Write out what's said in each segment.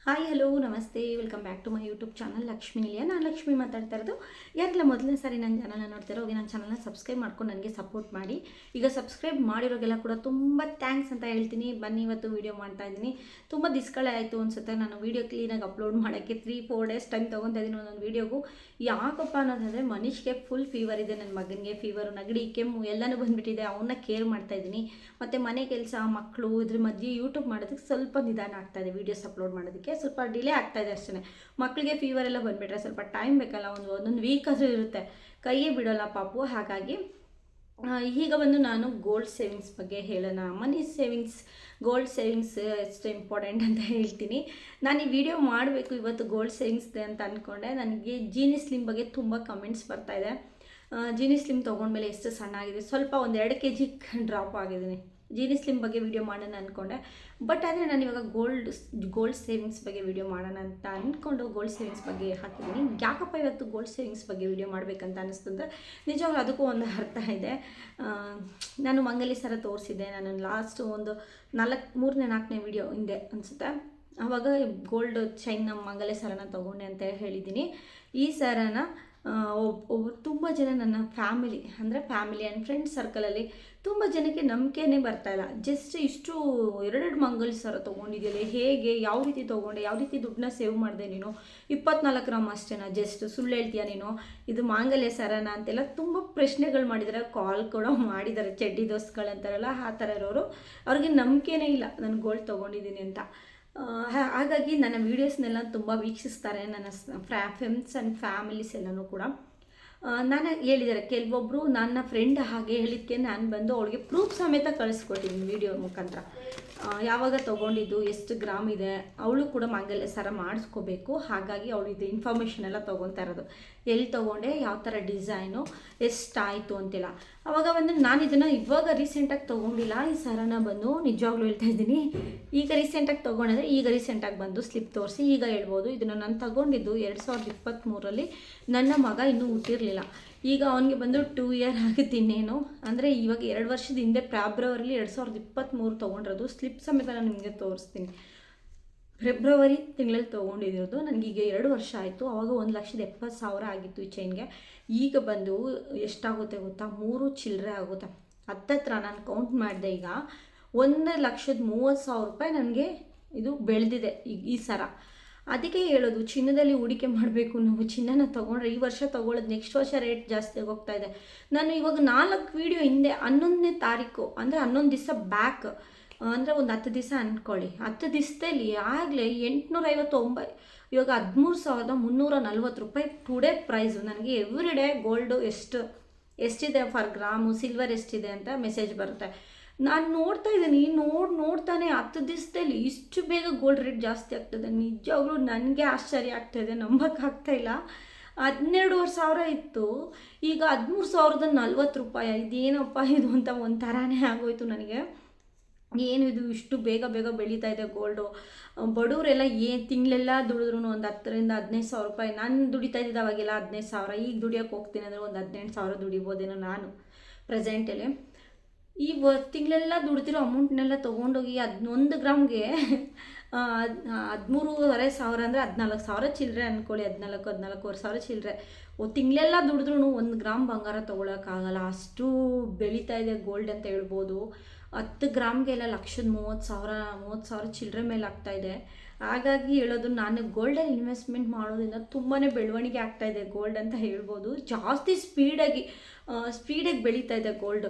Hi hello ನಮಸ್ತೆ welcome back to my YouTube channel Lakshmi Nilaya. ನಾನು ಲಕ್ಷ್ಮಿ ಮಾತಾಡ್ತಾ ಇರೋದು. ಯಾರೆಲ್ಲ ಮೊದಲನೇ ಸಾರಿ ನನ್ನ ಚಾನಲ್ನ ನೋಡ್ತಾರೋ ಹೋಗಿ ನನ್ನ ಚಾನಲ್ನ ಸಬ್ಸ್ಕ್ರೈಬ್ ಮಾಡ್ಕೊಂಡು ನನಗೆ ಸಪೋರ್ಟ್ ಮಾಡಿ. ಈಗ ಸಬ್ಸ್ಕ್ರೈಬ್ ಮಾಡಿರೋಗೆಲ್ಲ ಕೂಡ ತುಂಬ ಥ್ಯಾಂಕ್ಸ್ ಅಂತ ಹೇಳ್ತೀನಿ. ಬನ್ನಿ ಇವತ್ತು ವೀಡಿಯೋ ಮಾಡ್ತಾ ಇದ್ದೀನಿ. ತುಂಬ ದಿಸ್ಗಳೇ ಆಯಿತು ಅನಿಸುತ್ತೆ ನಾನು ವೀಡಿಯೋ ಕ್ಲೀನಾಗಿ ಅಪ್ಲೋಡ್ ಮಾಡೋಕ್ಕೆ 3-4 ಡೇಸ್ ಟೈಮ್ ತೊಗೊತಾ ಇದ್ದೀನಿ ಒಂದೊಂದು ವೀಡಿಯೋಗೂ. ಯಾಕಪ್ಪ ಅನ್ನೋದಂದರೆ ಮನುಷ್ಯಗೆ ಫುಲ್ ಫೀವರ್ ಇದೆ. ನನ್ನ ಮಗನಿಗೆ ಫೀವರು, ನೆಗಡಿ, ಕೆಮ್ಮು ಎಲ್ಲನೂ ಬಂದುಬಿಟ್ಟಿದೆ. ಅವನ್ನ ಕೇರ್ ಮಾಡ್ತಾಯಿದ್ದೀನಿ. ಮತ್ತು ಮನೆ ಕೆಲಸ, ಮಕ್ಕಳು, ಇದ್ರ ಮಧ್ಯೆ ಯೂಟ್ಯೂಬ್ ಮಾಡೋದಕ್ಕೆ ಸ್ವಲ್ಪ ನಿಧಾನ ಆಗ್ತಾಯಿದೆ. ವೀಡಿಯೋಸ್ ಅಪ್ಲೋಡ್ ಮಾಡೋದಕ್ಕೆ ಸ್ವಲ್ಪ ಡಿಲೇ ಆಗ್ತಾಯಿದೆ ಅಷ್ಟೇ. ಮಕ್ಕಳಿಗೆ ಫೀವರ್ ಎಲ್ಲ ಬಂದುಬಿಟ್ರೆ ಸ್ವಲ್ಪ ಟೈಮ್ ಬೇಕಲ್ಲ, ಒಂದೊಂದು ವೀಕ್ ಆದರೂ ಇರುತ್ತೆ, ಕೈಯೇ ಬಿಡೋಲ್ಲ ಪಾಪು. ಹಾಗಾಗಿ ಈಗ ನಾನು ಗೋಲ್ಡ್ ಸೇವಿಂಗ್ಸ್ ಬಗ್ಗೆ ಹೇಳೋಣ. ಮನಿ ಸೇವಿಂಗ್ಸ್, ಗೋಲ್ಡ್ ಸೇವಿಂಗ್ಸ್ ಎಷ್ಟು ಇಂಪಾರ್ಟೆಂಟ್ ಅಂತ ಹೇಳ್ತೀನಿ. ನಾನು ಈ ವಿಡಿಯೋ ಮಾಡಬೇಕು ಇವತ್ತು ಗೋಲ್ಡ್ ಸೇವಿಂಗ್ಸ್ ಅಂತ ಅಂದ್ಕೊಂಡೆ. ನನಗೆ ಜೀನಿ ಸ್ಲಿಮ್ ಬಗ್ಗೆ ತುಂಬ ಕಮೆಂಟ್ಸ್ ಬರ್ತಾಯಿದೆ. ಜೀನಿ ಸ್ಲಿಮ್ ತೊಗೊಂಡ್ಮೇಲೆ ಎಷ್ಟು ಸಣ್ಣ ಆಗಿದೆ, ಸ್ವಲ್ಪ 1-2 kg ಡ್ರಾಪ್ ಆಗಿದ್ದೀನಿ. ಜೀನಿ ಸ್ಲಿಮ್ ಬಗ್ಗೆ ವಿಡಿಯೋ ಮಾಡೋಣ ಅಂದ್ಕೊಂಡೆ. ಬಟ್ ಆದರೆ ನಾನು ಇವಾಗ ಗೋಲ್ಡ್ ಸೇವಿಂಗ್ಸ್ ಬಗ್ಗೆ ವಿಡಿಯೋ ಮಾಡೋಣ ಅಂತ ಅಂದ್ಕೊಂಡು ಗೋಲ್ಡ್ ಸೇವಿಂಗ್ಸ್ ಬಗ್ಗೆ ಹಾಕಿದ್ದೀನಿ. ಯಾಕಪ್ಪ ಇವತ್ತು ಗೋಲ್ಡ್ ಸೇವಿಂಗ್ಸ್ ಬಗ್ಗೆ ವಿಡಿಯೋ ಮಾಡಬೇಕಂತ ಅನ್ನಿಸ್ತಂದ್ರೆ ನಿಜವಾಗ್ಲೂ ಅದಕ್ಕೂ ಒಂದು ಅರ್ಥ ಇದೆ. ನಾನು ಮಂಗಲಿ ಸರ ತೋರಿಸಿದ್ದೆ. ನಾನು ಲಾಸ್ಟ್ ಒಂದು 3ನೇ-4ನೇ ವಿಡಿಯೋ ಹಿಂದೆ ಅನಿಸುತ್ತೆ. ಆವಾಗ ಗೋಲ್ಡ್ ಚೈನ್ನ ಮಂಗಲೆ ಸರನ ತೊಗೊಂಡೆ ಅಂತ ಹೇಳಿದ್ದೀನಿ. ಈ ಸರನ ತುಂಬ ಜನ ನನ್ನ ಫ್ಯಾಮಿಲಿ ಆ್ಯಂಡ್ ಫ್ರೆಂಡ್ಸ್ ಸರ್ಕಲಲ್ಲಿ ತುಂಬ ಜನಕ್ಕೆ ನಂಬಿಕೆನೇ ಬರ್ತಾಯಿಲ್ಲ. ಜಸ್ಟ್ ಇಷ್ಟು 2 ಮಂಗಲ್ ಸರ ತೊಗೊಂಡಿದ್ದೀಯಲ್ಲಿ, ಹೇಗೆ, ಯಾವ ರೀತಿ ತೊಗೊಂಡೆ, ಯಾವ ರೀತಿ ದುಡ್ಡನ್ನ ಸೇವ್ ಮಾಡಿದೆ ನೀನು, 24 ಗ್ರಾಮ್ ಅಷ್ಟೇನಾ, ಜಸ್ಟ್ ಸುಳ್ಳು ಹೇಳ್ತೀಯಾ ನೀನು, ಇದು ಮಾಂಗಲ್ಯ ಸರನ ಅಂತೆಲ್ಲ ತುಂಬ ಪ್ರಶ್ನೆಗಳು ಮಾಡಿದ್ದಾರೆ. ಕಾಲ್ ಕೂಡ ಮಾಡಿದ್ದಾರೆ, ಚಡ್ಡಿ ದೋಸ್ತ್ಗಳಂತಾರಲ್ಲ ಆ ಥರ ಇರೋರು. ಅವ್ರಿಗೆ ನಂಬಿಕೆನೇ ಇಲ್ಲ ನಾನು ಗೋಲ್ಡ್ ತೊಗೊಂಡಿದ್ದೀನಿ ಅಂತ. ಹಾಗಾಗಿ ನನ್ನ ವೀಡಿಯೋಸ್ನೆಲ್ಲ ತುಂಬ ವೀಕ್ಷಿಸ್ತಾರೆ ನನ್ನ ಫ್ರೆಂಡ್ಸ್ ಆ್ಯಂಡ್ ಫ್ಯಾಮಿಲೀಸ್ ಎಲ್ಲನೂ ಕೂಡ. ನಾನು ಹೇಳಿದ್ದಾರೆ ಕೆಲವೊಬ್ಬರು, ನನ್ನ ಫ್ರೆಂಡ್ ಹಾಗೆ ಹೇಳಿದ್ದಕ್ಕೆ ನಾನು ಬಂದು ಅವಳಿಗೆ ಪ್ರೂಫ್ ಸಮೇತ ಕಳಿಸ್ಕೊಟ್ಟಿದ್ದೀನಿ ವೀಡಿಯೋ ಮುಖಾಂತರ. ಯಾವಾಗ ತೊಗೊಂಡಿದ್ದು, ಎಷ್ಟು ಗ್ರಾಮ್ ಇದೆ, ಅವಳು ಕೂಡ ಮಂಗಲ್ಯ ಸರ ಮಾಡಿಸ್ಕೋಬೇಕು. ಹಾಗಾಗಿ ಅವಳು ಇದು ಇನ್ಫಾರ್ಮೇಷನ್ ಎಲ್ಲ ತೊಗೊತಾ ಇರೋದು, ಎಲ್ಲಿ ತೊಗೊಂಡೆ, ಯಾವ ಥರ ಡಿಸೈನು, ಎಷ್ಟಾಯಿತು ಅಂತೆಲ್ಲ. ಆವಾಗ ನಾನು ಇದನ್ನು ಇವಾಗ ರೀಸೆಂಟಾಗಿ ತೊಗೊಂಡಿಲ್ಲ. ಈ ಸರನ ನಿಜವಾಗ್ಲೂ ಹೇಳ್ತಾ ಇದ್ದೀನಿ, ಈಗ ರೀಸೆಂಟಾಗಿ ತೊಗೊಂಡಿದ್ರೆ ಈಗ ರೀಸೆಂಟಾಗಿ ಬಂದು ಸ್ಲಿಪ್ ತೋರಿಸಿ ಈಗ ಹೇಳ್ಬೋದು. ಇದನ್ನು ನಾನು ತಗೊಂಡಿದ್ದು 2023ರಲ್ಲಿ. ನನ್ನ ಮಗ ಇನ್ನೂ ಹುಟ್ಟಿರಲಿಲ್ಲ. ಈಗ ಅವನಿಗೆ 2 ಇಯರ್ ಆಗುತ್ತೆ ಇನ್ನೇನು. ಅಂದರೆ ಇವಾಗ 2 ವರ್ಷದ ಹಿಂದೆ ಫೆಬ್ರವರಿಲಿ 2023 ತೊಗೊಂಡಿರೋದು. ಸ್ಲಿಪ್ ಸಮೇತ ನಾನು ನಿಮಗೆ ತೋರಿಸ್ತೀನಿ. ಫೆಬ್ರವರಿ ತಿಂಗಳಲ್ಲಿ ತೊಗೊಂಡಿರೋದು. ನನಗೀಗ 2 ವರ್ಷ ಆಯಿತು. ಆವಾಗ 1,70,000 ಆಗಿತ್ತು ಈ ಚೈನ್ಗೆ. ಈಗ ಎಷ್ಟಾಗುತ್ತೆ ಗೊತ್ತಾ, 3 ಚಿಲ್ಲರೆ ಆಗುತ್ತೆ. ಹತ್ತತ್ರ ನಾನು ಕೌಂಟ್ ಮಾಡಿದೆ. ಈಗ 1,30,000 ರೂಪಾಯಿ ನನಗೆ ಇದು ಬೆಳೆದಿದೆ ಈ ಸರ. ಅದಕ್ಕೆ ಹೇಳೋದು, ಚಿನ್ನದಲ್ಲಿ ಹೂಡಿಕೆ ಮಾಡಬೇಕು. ನಾವು ಚಿನ್ನನ ತೊಗೊಂಡ್ರೆ ಈ ವರ್ಷ ತೊಗೊಳ್ಳೋದು, ನೆಕ್ಸ್ಟ್ ವರ್ಷ ರೇಟ್ ಜಾಸ್ತಿ ಹೋಗ್ತಾ ಇದೆ. ನಾನು ಇವಾಗ 4 ವೀಡಿಯೋ ಹಿಂದೆ 11ನೇ ತಾರೀಕು ಅಂದರೆ 11 ದಿವಸ ಬ್ಯಾಕ್, ಅಂದರೆ ಒಂದು 10 ದಿವಸ ಅಂದ್ಕೊಳ್ಳಿ, 10 ದಿವಸದಲ್ಲಿ ಆಗಲೇ 859, ಇವಾಗ 13,340 ರೂಪಾಯಿ ಟುಡೇ ಪ್ರೈಸು. ನನಗೆ ಎವ್ರಿ ಡೇ ಗೋಲ್ಡು ಎಷ್ಟಿದೆ ಫರ್ ಗ್ರಾಮು, ಸಿಲ್ವರ್ ಎಷ್ಟಿದೆ ಅಂತ ಮೆಸೇಜ್ ಬರುತ್ತೆ. ನಾನು ನೋಡ್ತಾ ಇದ್ದೀನಿ, ನೋಡ್ತಾನೆ 10 ದಿವಸದಲ್ಲಿ ಇಷ್ಟು ಬೇಗ ಗೋಲ್ಡ್ ರೇಟ್ ಜಾಸ್ತಿ ಆಗ್ತದೆ. ನಿಜವಾಗ್ಲೂ ನನಗೆ ಆಶ್ಚರ್ಯ ಆಗ್ತಾಯಿದೆ, ನಂಬೋಕ್ಕಾಗ್ತಾಯಿಲ್ಲ. 12,500 ಇತ್ತು, ಈಗ 13,040 ರೂಪಾಯಿ. ಇದೇನಪ್ಪ ಇದು ಅಂತ ಒಂಥರನೇ ಆಗೋಯ್ತು ನನಗೆ. ಏನು ಇದು ಇಷ್ಟು ಬೇಗ ಬೆಳೀತಾ ಇದೆ ಗೋಲ್ಡು. ಬಡವರೆಲ್ಲ ತಿಂಗಳೆಲ್ಲ ದುಡಿದ್ರು ಒಂದು 10,000-15,000 ರೂಪಾಯಿ. ನಾನು ದುಡಿತಾ ಇದ್ದಿದ್ದು ಅವಾಗೆಲ್ಲ 15,000. ಈಗ ದುಡಿಯೋಕ್ಕೆ ಹೋಗ್ತೀನಿ ಅಂದರೆ ಒಂದು 18,000 ದುಡಿಬೋದೇನೋ ನಾನು ಪ್ರೆಸೆಂಟಲ್ಲಿ. ಈ ತಿಂಗಳೆಲ್ಲ ದುಡ್ದಿರೋ ಅಮೌಂಟ್ನೆಲ್ಲ ತೊಗೊಂಡೋಗಿ 1 ಗ್ರಾಮ್ಗೆ 13,500 ಅಂದರೆ 14,000 ಚಿಲ್ಲರೆ ಅಂದ್ಕೊಳ್ಳಿ. 14,000 ಚಿಲ್ಲರೆ. ತಿಂಗಳೆಲ್ಲ ದುಡಿದ್ರೂ 1 ಗ್ರಾಮ್ ಬಂಗಾರ ತೊಗೊಳಕ್ಕಾಗಲ್ಲ, ಅಷ್ಟು ಬೆಳೀತಾ ಇದೆ ಗೋಲ್ಡ್ ಅಂತ ಹೇಳ್ಬೋದು. 10 ಗ್ರಾಮ್ಗೆಲ್ಲ 1,30,000 ಚಿಲ್ಲರೆ ಮೇಲೆ ಆಗ್ತಾಯಿದೆ. ಹಾಗಾಗಿ ಹೇಳೋದು, ನಾನು ಗೋಲ್ಡಲ್ಲಿ ಇನ್ವೆಸ್ಟ್ಮೆಂಟ್ ಮಾಡೋದ್ರಿಂದ ತುಂಬಾ ಬೆಳವಣಿಗೆ ಆಗ್ತಾಯಿದೆ ಗೋಲ್ಡ್ ಅಂತ ಹೇಳ್ಬೋದು. ಜಾಸ್ತಿ ಸ್ಪೀಡಾಗಿ ಬೆಳೀತಾ ಇದೆ ಗೋಲ್ಡ್